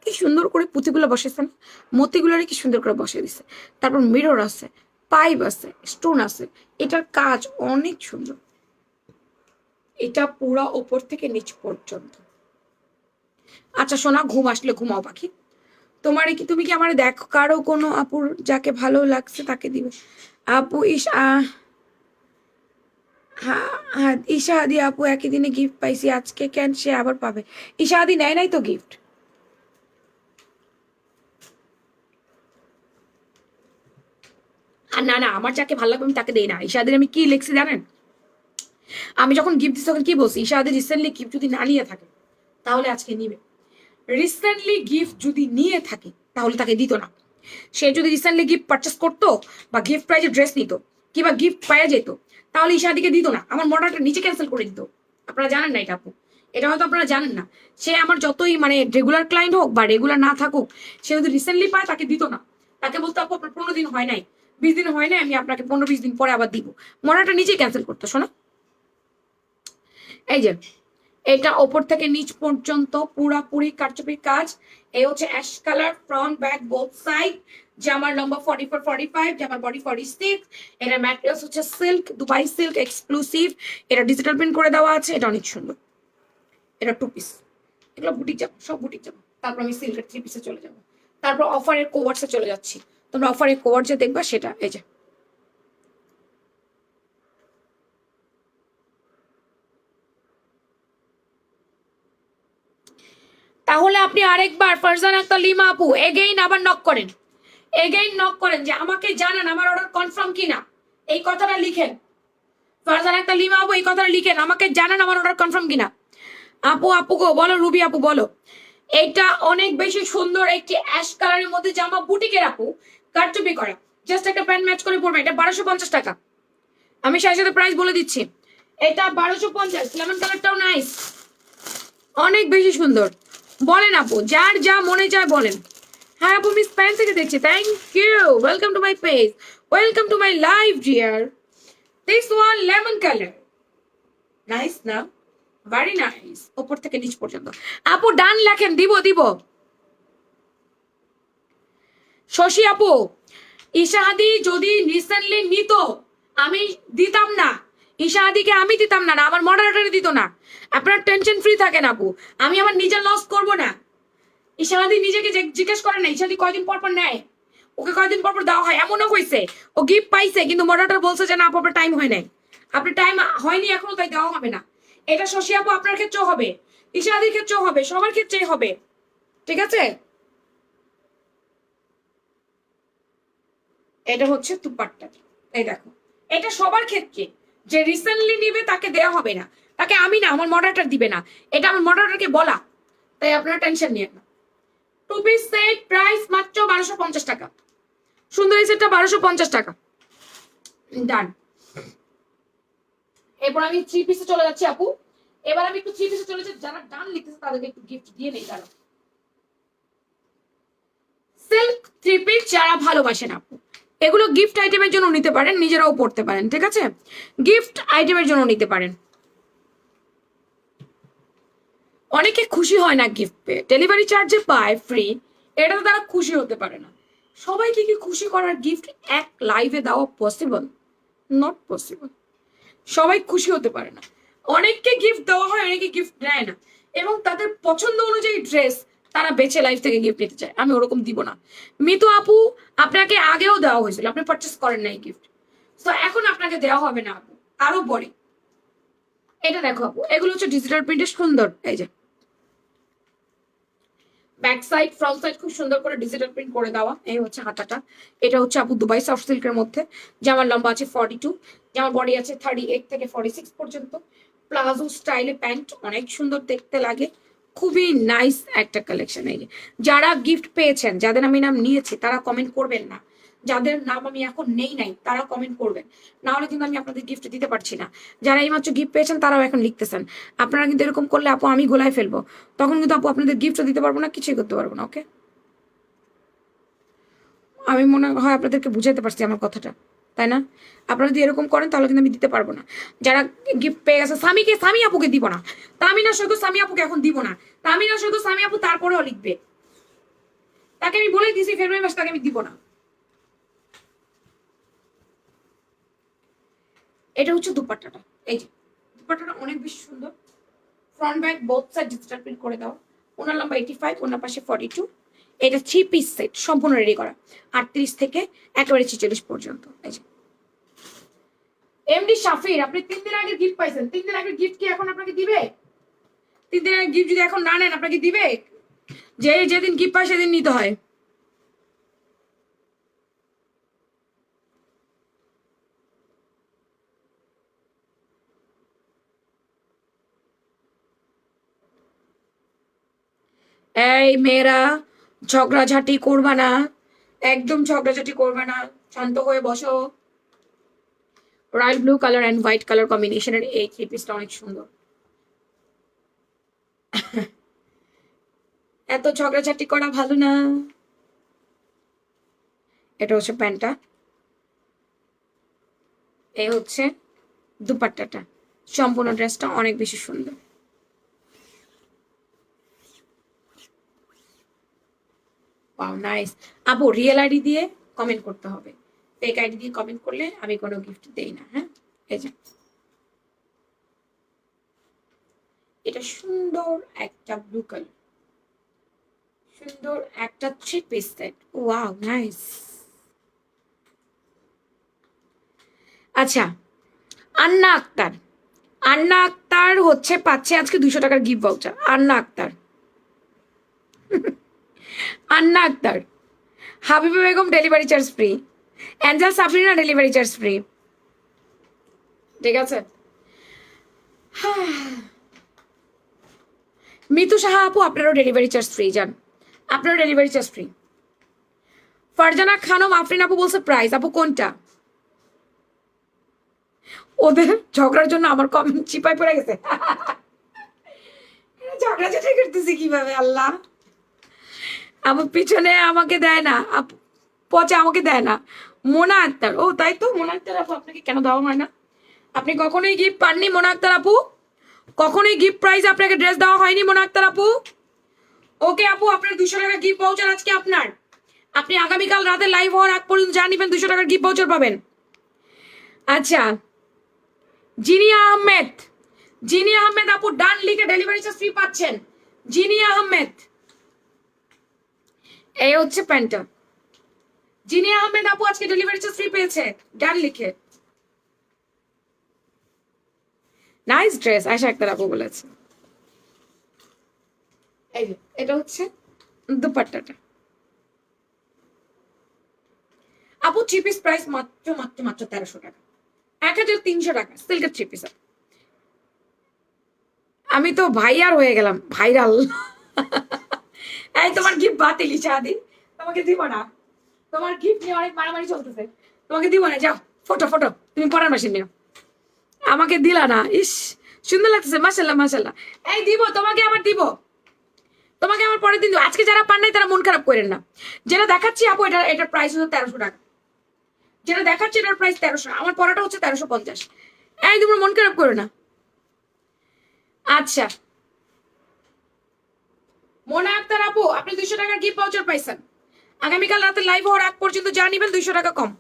কি সুন্দর করে পুঁতিগুলো বসেছে না, মতিগুলোরে কি সুন্দর করে বসে দিছে। তারপর মিরর আছে, পাইপ আছে, স্টোন আছে, এটার কাজ অনেক সুন্দর। এটা পুরা ওপর থেকে নিচ পর্যন্ত। আচ্ছা সোনা, ঘুম আসলে ঘুমাও পাখি। তুমি কি আমার দেখো কারো কোনো আপুর যাকে ভালো লাগছে তাকে দিবে? আপু হ্যাঁ ঈশা আদি আপু একই দিনে গিফট পাইছি, আজকে কেন সে আবার পাবে? ঈশা আদি নেয় নাই তো গিফট। আর না আমার যাকে ভালো লাগবে আমি তাকে দেই না। ঈশা আদির আমি কি লিখছি জানেন? আমি যখন গিফট দিচ্ছি তখন কি বলছি? ঈশা আদি রিসেন্টলি গিফট যদি না নিয়ে থাকে তাহলে আজকে নিবে। রিসেন্টলি গিফট যদি নিয়ে থাকে তাহলে তাকে দিত না। সে যদি রিসেন্টলি গিফট পারচেস করতো বা গিফট প্রাইজে ড্রেস নিত কিংবা গিফট পাওয়া যেত, তাহলে ঈশাদিকে দিত না, আমার মর্ডারটা নিচে ক্যান্সেল করে দিত। আপনারা জানেন না এটা আপু, এটা হয়তো আপনারা জানেন না। সে আমার যতই মানে রেগুলার ক্লায়েন্ট হোক বা রেগুলার না থাকুক, সে যদি রিসেন্টলি পায় তাকে দিত না। তাকে বলতো আপু আপনার 15 দিন হয় নাই, 20 দিন হয় নাই, আমি আপনাকে 15-20 দিন পরে আবার দিব। মর্ডারটা নিচেই ক্যান্সেল করতো। শোনো এই যে এটা ওপর থেকে নিচ পর্যন্ত পুরাপুরি কারচুপির কাজ। এই হচ্ছে ash colour, front back both side. জামার লম্বা 44-45, জামার বডি 46। এটা ম্যাটেরিয়ালস হচ্ছে সিল্ক, দুবাই সিল্ক এক্সক্লুসিভ। এটা ডিজিটাল প্রিন্ট করে দেওয়া আছে, এটা অনেক সুন্দর। এটা 2 পিস, এগুলো বুটিক জামা, সব বুটিক জামা। তারপর আমি সিল্কের 3 পিসে চলে যাবো, তারপর অফারের কোভার্সে চলে যাচ্ছি। তোমরা অফারের কোভার যে দেখবা সেটা এই যে। তাহলে আপনি আরেকবার ফারজান আক্তার লিমা আপু এগেইন আবার নক করেন, যে আমাকে জানান আমার অর্ডার কনফার্ম কিনা, এই কথাটা লিখেন। ফারজান আক্তার লিমা আপু এই কথাটা লিখেন, আমাকে জানান আমার অর্ডার কনফার্ম কিনা। আপু গো বলো, রুবি আপু বলো। এটা অনেক বেশি সুন্দর একটি অ্যাশ কালারের মধ্যে জামা, বুটিকের আপু, কারচুপি করা। জাস্ট একটা প্যান্ট ম্যাচ করে পড়বে, এটা 1250 টাকা। আমি সাথে প্রাইস বলে দিচ্ছি, এটা 1250। লেমন কালারটাও নাইস, অনেক বেশি সুন্দর। বলেন আপু, যার যা মনে চায় বলেন। হ্যাঁ আপু মিস প্যান থেকে দেখছি, thank you, welcome to my page, welcome to my live dear. This one lemon colour, nice না? ভেরি নাইস, উপর থেকে নিচ পর্যন্ত। আপু ডান লেখেন, দিব। শশী আপু, ঈশাহাদি যদি রিসেন্টলি নিত আমি দিতাম না, ঈশাহাদিকে আমি দিতাম না, আমার মডারেটরে দিত না। আপনার টেনশন ফ্রি থাকেন আপু, আমি আমার নিজের লস করব না। ঈশানাদি নিজেকে জিজ্ঞেস করে না ঈশানাদি কয়দিন পর পর নেয়, ওকে কয়দিন পর পর দেওয়া হয়। এমনও হয়েছে ও গিফট পাইছে কিন্তু মডারেটর বলছে যে না আপনার টাইম হয় নাই, আপনার টাইম হয়নি এখনো, তাই দেওয়া হবে না। এটা শশী আপু আপনার ক্ষেত্রেও হবে, ঈশানাদির ক্ষেত্রেও হবে, সবার ক্ষেত্রেই হবে, ঠিক আছে? এটা হচ্ছে দুপাট্টা, এই দেখো, এটা সবার ক্ষেত্রে, যে রিসেন্টলি নিবে তাকে দেওয়া হবে না, তাকে আমি না, আমার মডারেটর দিবে না, এটা আমার মডারেটরকে বলা, তাই আপনারা টেনশন নিয়ে না। টু পিস সেট প্রাইস মাত্র 1250 টাকা, সুন্দর এই সেটটা 1250 টাকা, ডান। এরপর আমি থ্রি পিসে চলে যাচ্ছি আপু, এবার আমি একটু থ্রি পিসে চলে যাচ্ছি, যারা ডান লিখতেছে তাদেরকে একটু গিফট দিয়ে নেই তারা। সিল্ক থ্রি পিস যারা ভালোবাসেন আপু, এগুলো গিফট আইটেমের জন্য নিতে পারেন, নিজেরাও পড়তে পারেন, ঠিক আছে? গিফট আইটেমের জন্য নিতে পারেন। অনেকে খুশি হয় না গিফট পেয়ে, ডেলিভারি চার্জে পায় ফ্রি, এটাতে তারা খুশি হতে পারে না। সবাইকে কি খুশি করার গিফট এক লাইভে দেওয়া পসিবল? Not possible. সবাই খুশি হতে পারে না, অনেককে গিফট দেওয়া হয়, অনেকে গিফট দেয় না, এবং তাদের পছন্দ অনুযায়ী ড্রেস তারা বেছে লাইফ থেকে গিফট নিতে চায়, আমি ওরকম দিব না। মিতু আপু আপনাকে আগেও দেওয়া হয়েছিল, আপনি পারচেস করেন নাই গিফট, তো এখন আপনাকে দেওয়া হবে না আপু, আরো পরে। এটা দেখো আপু, এগুলো হচ্ছে ডিজিটাল প্রিন্টের সুন্দর, এই যে ব্যাক সাইড ফ্রন্ট সাইড খুব সুন্দর করে ডিজিটাল প্রিন্ট করে দেওয়া, এই হচ্ছে হাতাটা। এটা হচ্ছে আপু দুবাই সফট সিল্কের মধ্যে, জামার লম্বা আছে 42, জামার বডি আছে 38 থেকে 46 পর্যন্ত, প্লাজো স্টাইলে প্যান্ট, অনেক সুন্দর দেখতে লাগে, খুবই নাইস একটা কালেকশন। এই যে যারা গিফট পেয়েছেন, যাদের আমি নাম নিয়েছি তারা কমেন্ট করবেন না, যাদের নাম আমি এখন নেই নাই তারা কমেন্ট করবেন, না হলে কিন্তু আমি আপনাদের গিফট দিতে পারছি না। যারা এইমাত্র গিফট পেয়েছেন তারাও এখন লিখতেছেন, আপনারা কিন্তু এরকম করলে আপু আমি গোলায় ফেলবো, তখন কিন্তু আপু আপনাদের গিফটও দিতে পারবো না, কিছুই করতে পারবো না। ওকে, আমি মনে হয় আপনাদেরকে বুঝাইতে পারছি আমার কথাটা, তাই না? আপনারা যদি এরকম করেন তাহলে কিন্তু আমি দিতে পারবো না। যারা গিফট পেয়ে গেছে, স্বামী আপুকে দিব না, তামিনা সৈকত স্বামী আপুকে এখন দিব না, তামিনা সৈকত স্বামী আপু তারপরেও লিখবে, তাকে আমি বলে দিয়েছি ফেব্রুয়ারি মাস তাকে আমি দিব না। এটা হচ্ছে দুপাট্টাটা, এই যে দুপাট্টাটা অনেক বেশি সুন্দর, front back both side digital print করে দাও, ওনার লম্বা 85, ওনার পাশে 42। এটা থ্রি পিস সেট সম্পূর্ণ রেডি করা, 38 থেকে একেবারে 46 পর্যন্ত। এই যে এমডি শাফির, আপনি 3 দিন আগে গিফট পাইছেন, 3 দিন আগের গিফট কি এখন আপনাকে দিবে? 3 দিন আগের গিফট যদি এখন না নেন আপনাকে দিবে? যেদিন গিফট পায় সেদিন নিতে হয়। এই মেয়েরা ঝগড়াঝাটি করবা না, একদম ঝগড়াঝাটি করবে না, শান্ত হয়ে বসো। Royal blue colour and white colour কম্বিনেশনের এই থ্রি পিসটা অনেক সুন্দর। এত ঝগড়াঝাটি করা ভালো না। এটা হচ্ছে প্যান্টটা, এই হচ্ছে দুপাট্টাটা, সম্পূর্ণ ড্রেসটা অনেক বেশি সুন্দর। Wow nice. আপু রিয়েল আইডি দিয়ে কমেন্ট করতে হবে, ফেক আইডি দিয়ে কমেন্ট করলে আমি কোনো গিফট দেই না। হ্যাঁ, এই যে এটা সুন্দর একটা ব্লু কালার, সুন্দর একটা three piece set, wow nice. আচ্ছা, আন্না আক্তার, আন্না আক্তার হচ্ছে পাচ্ছে আজকে 200 টাকার gift voucher. Anna Akter, Anna Akter, Habiba Begum delivery charge free, angel Sabrina delivery charge free, ঠিক আছে? মিতু সাহা আপু আপনারও ডেলিভারি চার্জ ফ্রি, যান আপনারও delivery charge free. Farzana Khanam Afrin আপু বলছে প্রাইস, আপু কোনটা? ওদের ঝগড়ার জন্য আমার কমেন্ট চিপায় পড়ে গেছে। ঝগড়াঝাটি করতেছি কিভাবে আল্লাহ, আমার পিছনে আমাকে দেয় না আপু, পচে আমাকে দেয় না। মোনা আক্তার, ও তাই তো, মোনা আক্তার আপু আপনাকে কেন দেওয়া হয় না? আপনি কখনোই গিফট পাননি মোনা আক্তার আপু, কখনোই গিফট প্রাইজ আপনাকে ড্রেস দেওয়া হয়নি মোনা আক্তার আপু। ওকে আপু, আপনার 200 টাকা গিফট ভাউচার আজকে আপনার, আপনি আগামীকাল রাতে লাইভ হওয়ার আগ পর্যন্ত যা নিবেন 200 টাকার গিফট ভাউচার পাবেন। আচ্ছা, জিনিয়া আহমেদ, জিনিয়া আহমেদ আপু ডান লিখে ডেলিভারি চার্জ ফ্রি পাচ্ছেন। জিনিয়া আহমেদ, এই হচ্ছে প্যান্টটা। জিনিয়া আহমেদ আপু আজকে ডেলিভারি চার্জ ফ্রি পেয়েছে, ডান লিখে। নাইস ড্রেস, আয়শা আক্তার আপু বলেছে। এই যে এটা হচ্ছে দুপাট্টাটা। আপু থ্রি পিস প্রাইস মাত্র মাত্র মাত্র 1300 টাকা, 1300 টাকা সিল্কের থ্রি পিস। আমি তো ভাইয়ার হয়ে গেলাম, ভাইরাল। এই তোমার গিফট বাতিল ইশাদি, তোমাকে দিব না। তোমার গিফট নিয়ে অনেক মারামারি চলতেছে, তোমাকে দিব না, যাও ফটো ফটো, তুমি পরার মেশিন নিও। আমাকে দিলা না, ইস সুন্দর লাগতেছে, মাশাল্লাহ মাশাল্লাহ। এই দিব তোমাকে, আবার দিব তোমাকে, আমার পরের দিন দিব। আজকে যারা পান নাই তারা মন খারাপ করেন না। যেটা দেখাচ্ছি আপু এটা, এটার প্রাইস হচ্ছে 1300 টাকা। যেটা দেখাচ্ছি এটার প্রাইস 1300, আমার পরাটা হচ্ছে 1350। এই তোমরা মন খারাপ করো না। আচ্ছা মোনা আক্তার আপু, আপনি 200 টাকার গিফট ভাউচার পাইছেন। আগামীকাল রাতে লাইভ হওয়ার আগ পর্যন্ত যা নিবেন 200 টাকা কম।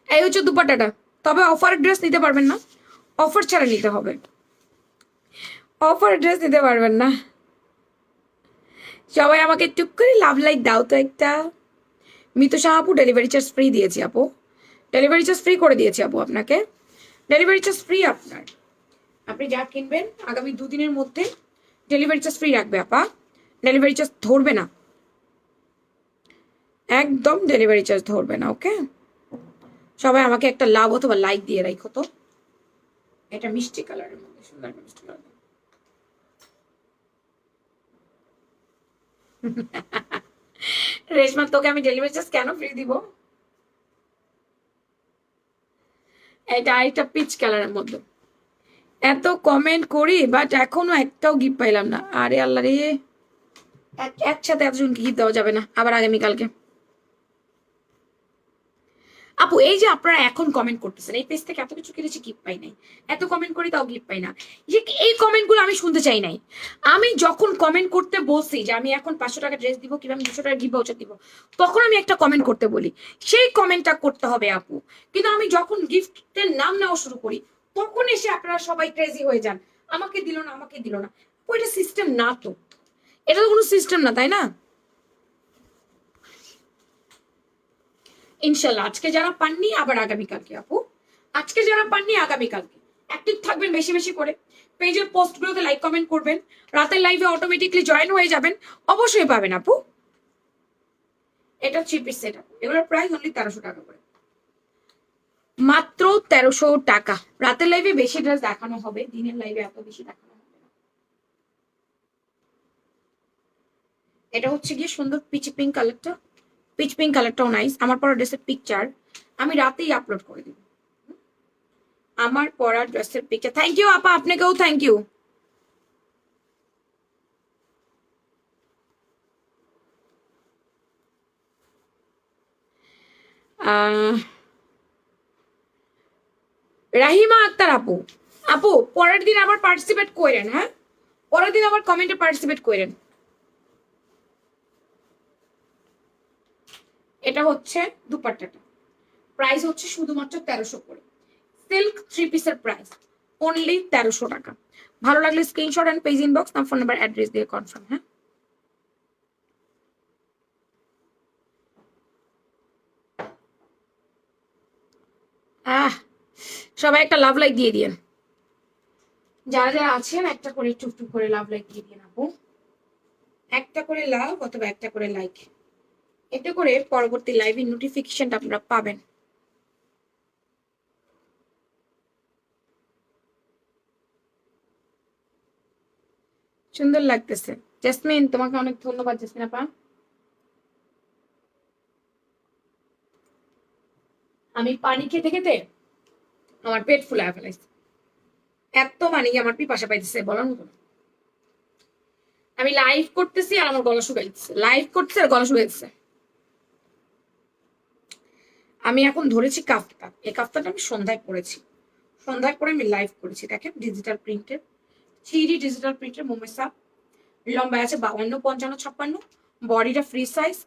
এই হচ্ছে দুপাট্টাটা, তবে অফার ড্রেস নিতে পারবেন না, অফার ছাড়া নিতে হবে, অফার ড্রেস নিতে পারবেন না। সবাই আমাকে টুক করে লাভ লাইক দাও তো একটা। মিতু শাহ আপু ডেলিভারি চার্জ ফ্রি দিয়েছি আপু, ডেলিভারি চার্জ ফ্রি করে দিয়েছি আপু আপনাকে, ডেলিভারি চার্জ ফ্রি আপনার। আপনি যা কিনবেন আগামী 2 দিনের মধ্যে ডেলিভারি চার্জ ফ্রি রাখবে আপা, ডেলিভারি চার্জ ধরবে না, একদম ডেলিভারি চার্জ ধরবে না। ওকে, সবাই আমাকে একটা লাভ অথবা লাইক দিয়ে রাখো তো। এটা মিষ্টি কালারের মধ্যে সুন্দর একটা মিষ্টি কালার। রেশমা তোকে আমি ডেলিভারি চার্জ কেন ফ্রি দিব? এটা আরেকটা পিচ কালারের মধ্যে। এত কমেন্ট করি বাট এখনো একটাও গিফট পাইলাম না। আরে আল্লাহ রে, একসাথে এতজনকে গিফট দেওয়া যাবে না, আবার আগামীকালকে। আপু এই যে আপনারা এখন কমেন্ট করতেছেন, এই পেজ থেকে এত কিছু কিনেছি গিফট পাই নাই, এত কমেন্ট করি তাও গিফট পাই না, যে এই কমেন্টগুলো আমি শুনতে চাই নাই। আমি যখন কমেন্ট করতে বলছি যে আমি এখন 500 টাকা ড্রেস দিব কিংবা আমি 200 টাকা গিফট ভাউচার দিব, তখন আমি একটা কমেন্ট করতে বলি, সেই কমেন্টটা করতে হবে আপু। কিন্তু আমি যখন গিফটের নাম নেওয়া শুরু করি তখন এসে আপনারা সবাই ক্রেজি হয়ে যান, আমাকে দিল না আমাকে দিল না। ওইটা সিস্টেম না তো, এটা তো কোনো সিস্টেম না, তাই না? ইনশাল্লাহ আজকে যারা পাননি আবার আগামীকালকে আপু, আজকে যারা পাননি আগামীকালকে অ্যাক্টিভ থাকবেন বেশি বেশি করে, পেজের পোস্টগুলোতে লাইক কমেন্ট করবেন, রাতের লাইভে অটোমেটিকলি জয়েন হয়ে যাবেন, অবশ্যই পাবেন আপু। এটা 3 পিস সেট, এগুলোর প্রাইস অনলি 1300 টাকা করে, মাত্র 1300 টাকা। রাতের লাইভে বেশি ড্রেস দেখানো হবে, দিনের লাইভে এত বেশি দেখানো হবে না। এটা হচ্ছে গিয়ে সুন্দর পিচ পিঙ্ক কালারটা, পিচ পিঙ্ক কালারটাও নাইস। আমার পরা ড্রেসের পিকচার আমি রাতেই আপলোড করে দিব, আমার পরা ড্রেসের পিকচার। থ্যাংক ইউ আপা, আপনাকেও থ্যাংক ইউ। রাহিমা আক্তার আপু, আপু পরের দিন আবার পার্টিসিপেট করেন, হ্যাঁ পরের দিন আবার কমেন্টে পার্টিসিপেট করেন। এটা হচ্ছে দুপাট্টাটা, প্রাইস হচ্ছে শুধুমাত্র 1300 করে, সিল্ক থ্রি পিসের প্রাইস অনলি 1300 টাকা। ভালো লাগলে স্ক্রিনশট এন্ড পেজ ইনবক্স, নাম ফোন নাম্বার অ্যাড্রেস দিয়ে কনফার্ম। হ্যাঁ আহ সবাই একটা লাভ লাইক দিয়ে দিয়েন, যারা যারা আছেন একটা করে টুকটুক করে লাভ লাইক দিয়ে দিন আপু, একটা করে লাভ অথবা একটা করে লাইক, এতে করে পরবর্তী লাইভের নোটিফিকেশনটা আপনারা পাবেন। সুন্দর লাগতেছে জেসমিন, তোমাকে অনেক ধন্যবাদ জেসমিন আপা। আমি পানি খেতে খেতে আমার পেট ফুলায় ফেলাইছে, এত পানি আমার পিপাসা পাইতেছে বলার মতো না। আমি লাইভ করতেছি আর আমার গলা শুকাইতেছে, লাইভ করতেছে আর গলা শুকাইতেছে। আমি এখন ধরেছি কাফতা, এই কাফতাটা আমি সন্ধ্যায় পরেছি, সন্ধ্যায় পরে আমি লাইভ করেছি। দেখেন ডিজিটাল প্রিন্টের, 3D ডিজিটাল প্রিন্টের মোমেসা, লম্বায় আছে 52, 55, 56, বডিটা ফ্রি সাইজ,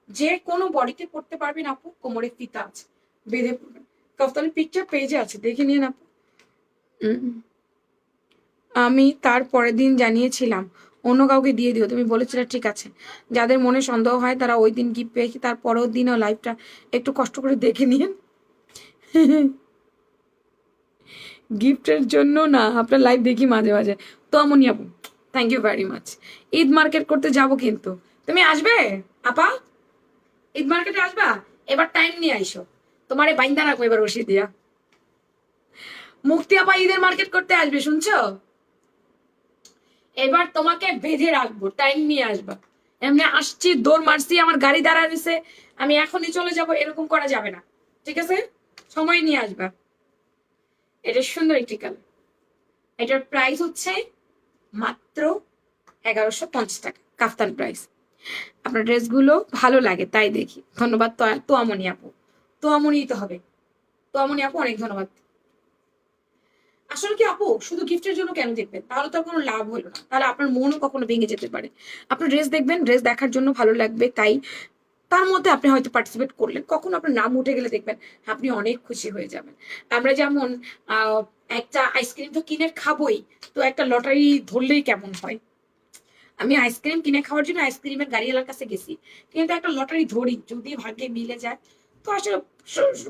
যে কোনো বডিতে পড়তে পারবেন আপু, কোমরে ফিতা আছে, বেঁধে পড়বেন। কাফতানের পিকচার পেজে আছে, দেখে নিন আপু। আমি তার পরের দিন জানিয়েছিলাম অন্য কাউকে দিয়ে দিও, তুমি বলেছিলে ঠিক আছে। যাদের মনে সন্দেহ হয় তারা ওই দিন গিফট পেয়েছি তার পরের দিনও লাইভটা একটু কষ্ট করে দেখে নিন। গিফটের জন্য না, আপনার লাইভ দেখি মাঝে মাঝে। তো আমনি আপু, thank you very much. Eid market করতে যাব কিন্তু, তুমি আসবে আপা? ঈদ মার্কেটে আসবা? এবার টাইম নিয়ে আইসো, তোমারে বাইন্দা রাখবো এবার রশি দিয়া। মুক্তি আপা ঈদের মার্কেট করতে আসবে, শুনছো? এবার তোমাকে বেঁধে রাখবো, টাইম নিয়ে আসবা। এমনি আসছি, দৌড় মারছি, আমার গাড়ি দাঁড়া রয়েছে, আমি এখনই চলে যাব, এরকম করা যাবে না, ঠিক আছে? সময় নিয়ে আসবা। এটা সুন্দর একটি কালার, এটার প্রাইস হচ্ছে মাত্র 1150 টাকা, কাফতান প্রাইস। আপনার ড্রেসগুলো ভালো লাগে তাই দেখি, ধন্যবাদ। তো আমনি আপু, তো আমনি তো হবে, তো আমনি আপু অনেক ধন্যবাদ। আসলে কি আপু, শুধু গিফটের জন্য কেন দেখবেন? তাহলে তো কোনো লাভ হলো না, তাহলে আপনার মনও কখনো ভেঙে যেতে পারে। আপনার ড্রেস দেখবেন, ড্রেস দেখার জন্য ভালো লাগবে, তাই তার মধ্যে আপনি হয়তো পার্টিসিপেট করলেন, কখনো আপনার নাম উঠে গেলে দেখবেন আপনি অনেক খুশি হয়ে যাবেন। আমরা যেমন একটা আইসক্রিম তো কিনে খাবোই, তো একটা লটারি ধরলেই কেমন হয়। আমি আইসক্রিম কিনে খাওয়ার জন্য আইসক্রিমের গাড়িওয়ালার কাছে গেছি, কিন্তু একটা লটারি ধরি, যদি ভাগ্যে মিলে যায় তো আসলে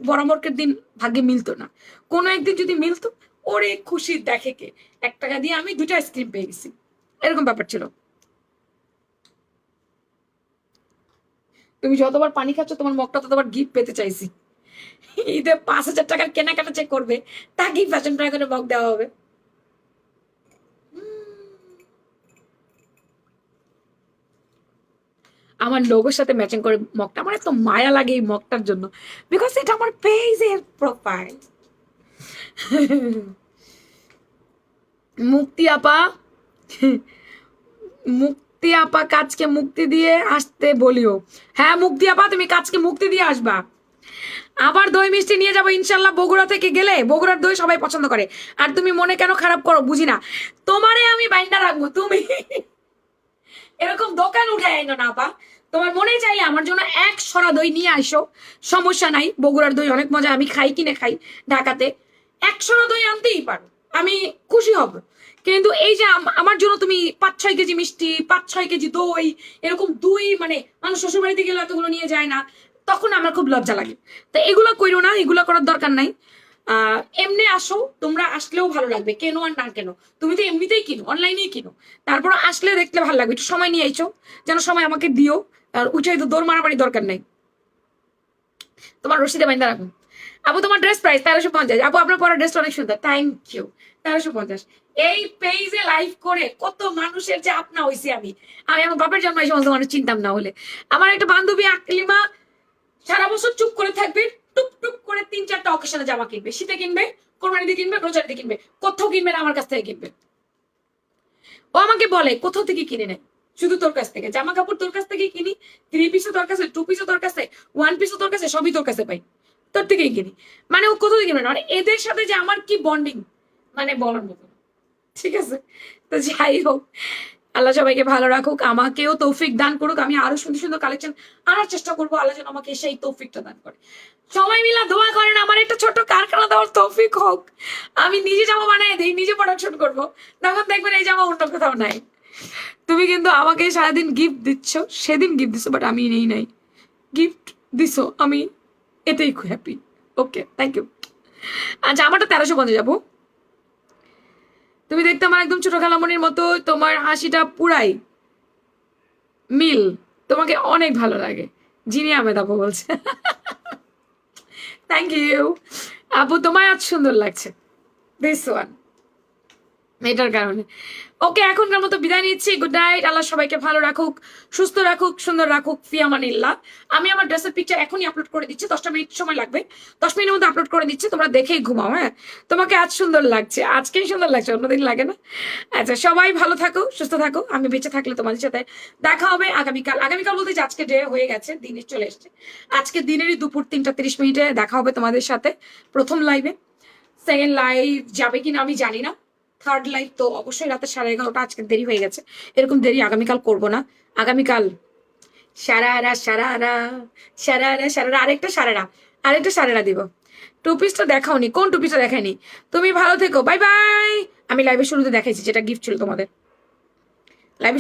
বরাবরের দিন ভাগ্যে মিলতো না, কোনো একদিন যদি মিলতো, ওরে খুশি দেখে কে, 1 টাকা দিয়ে আমি 2টা আইসক্রিম পেয়ে গেছি, এরকম ব্যাপার ছিল। তুমি যতবার পানি খাচ্ছ তোমার মগটা ততবার গিফট পেতে চাইছি। ঈদে 5,000 টাকার কেনাকাটা চেক করবে, তাকেই ফ্যাশন ড্রাগনের মগ দেওয়া হবে। আমার লোগোর সাথে ম্যাচিং করে মগটা, আমার এত মায়া লাগে এই মগটার জন্য, বিকজ এটা আমার পেজের প্রোফাইল। মুক্তি আপা, মুক্তি আপা কাজকে মুক্তি দিয়ে আসতে বলিও। হ্যাঁ মুক্তি আপা, তুমি কাজকে মুক্তি দিয়ে আসবা। আবার দই মিষ্টি নিয়ে যাবো ইনশাল্লাহ। বগুড়া থেকে গেলে বগুড়ার দই সবাই পছন্দ করে, আর তুমি মনে কেন খারাপ করো বুঝি না। তোমারে আমি বাইন্ডা রাখবো, তুমি এরকম দোকান উঠে আইনো না আপা। তোমার মনে চাইলে আমার জন্য 1 সরা দই নিয়ে আসো, সমস্যা নাই। বগুড়ার দই অনেক মজা, আমি খাই, কিনে খাই ঢাকাতে। 1 সরা দই আনতেই পারো, আমি খুশি হব। কিন্তু এই যে আমার জন্য তুমি 5-6 কেজি মিষ্টি, 5-6 কেজি দই, এরকম দুই মানে মানুষ শ্বশুর বাড়িতে গেলে এতগুলো নিয়ে যায় না, তখন আমার খুব লজ্জা লাগে। তো এগুলো কইরো না, এগুলো করার দরকার নাই। এমনি আসো, তোমরা আসলেও ভালো লাগবে, কেনো আর না কেন, তুমি তো এমনিতেই কিনো, অনলাইনেই কিনো, তারপর আসলে দেখলে ভালো লাগবে। একটু সময় নিয়ে আইছো, যেন সময় আমাকে দিও, আর উঠাই তো দৌড় মারামারি দরকার নাই। তোমার রশিদে বাইন্দা রাখুন। আপু তোমার ড্রেস প্রাইস 1350। আপু আপনার পরা ড্রেসটা অনেক সুন্দর, থ্যাংক ইউ। 1350। এই পেজে লাইভ করে কত মানুষের যে আপনা হয়েছি আমি। আমি আমার বাপের জন্ম এই সমস্ত মানুষ চিনতাম না হলে। আমার একটা বান্ধবী আকলিমা সারা বছর চুপ করে থাকবে, টুক টুক করে 3-4টা অকেশনে জামা কিনবে, শীতে কিনবে, কোরবানিতে কিনবে, রোজারিতে কিনবে, কোথাও কিনবে না আমার কাছ থেকে কিনবে। ও আমাকে বলে কোথাও থেকে কিনে নেয়, শুধু তোর কাছ থেকে জামা কাপড় তোর কাছ থেকে কিনি, 3 পিসও তোর কাছে, 2 পিসও তোর কাছে, 1 পিসও তোর কাছে, সবই তোর কাছে পাই, তোর থেকেই কিনি। মানে ও কোথাও থেকে কিনবে না, মানে এদের সাথে যে আমার কি বন্ডিং, মানে বলার মতো না। ঠিক আছে, তো যাই হোক, আল্লাহ সবাইকে ভালো রাখুক, আমাকেও তৌফিক দান করুক, আমি আরো সুন্দর সুন্দর কালেকশন আনার চেষ্টা করবো। আল্লাহ যেন আমাকে সেই তৌফিকটা দান করে। সবাই মিলা দোয়া করেন আমার একটা ছোট কারখানা দেওয়ার তৌফিক হোক, আমি নিজে জামা বানাই দিই, নিজে প্রোডাকশন করবো, তখন দেখবেন এই জামা অন্য কোথাও নাই। তুমি কিন্তু আমাকে সারাদিন গিফট দিচ্ছ, সেদিন গিফট দিচ্ছ, বাট আমি নেই নাই, গিফট দিছো, আমি এটাই খুব হ্যাপি। Okay, thank you. আচ্ছা, আমারটা 1350 যাবো। তুমি দেখতে আমার একদম ছোট খালামণির মতো, তোমার হাসিটা পুরাই মিল, তোমাকে অনেক ভালো লাগে। জিনি আহমেদ আপু বলছে। থ্যাংক ইউ আপু, তোমায় আজ সুন্দর লাগছে, দিস ওয়ান, এটার কারণে। ওকে, এখনকার মতো বিদায় নিচ্ছি। গুড নাইট, আল্লাহ সবাইকে ভালো রাখুক, সুস্থ রাখুক, সুন্দর রাখুক, ফিয়ামানিল্লাহ। আমি আমার ড্রেসের পিকচার এখনই আপলোড করে দিচ্ছি, 10টা মিনিট সময় লাগবে, 10 মিনিটের মধ্যে আপলোড করে দিচ্ছি, তোমরা দেখেই ঘুমাও। হ্যাঁ, তোমাকে আজ সুন্দর লাগছে, আজকেই সুন্দর লাগছে, অন্যদিন লাগে না। আচ্ছা, সবাই ভালো থাকো, সুস্থ থাকো, আমি বেঁচে থাকলে তোমাদের সাথে দেখা হবে আগামীকাল। আগামীকাল বলতে যে আজকে ডে হয়ে গেছে, দিনে চলে এসছে, আজকে দিনেরই দুপুর 3টা 30 মিনিটে দেখা হবে তোমাদের সাথে প্রথম লাইভে। সেকেন্ড লাইভ যাবে কিনা আমি জানি না, থার্ড লাইভ তো অবশ্যই রাতে 11:30। আজকে দেরি হয়ে গেছে, এরকম দেরি আগামীকাল করব না। আগামীকাল সারারা সারারা সারারা সারারা, আরেকটা সারারা দিব। 2 পিসটা দেখাওনি, কোন 2 পিসটা দেখায়নি? তুমি ভালো থেকো, বাই বাই। আমি লাইভের শুরুতে দেখাইছি, যেটা গিফট ছিল তোমাদের। লাইভে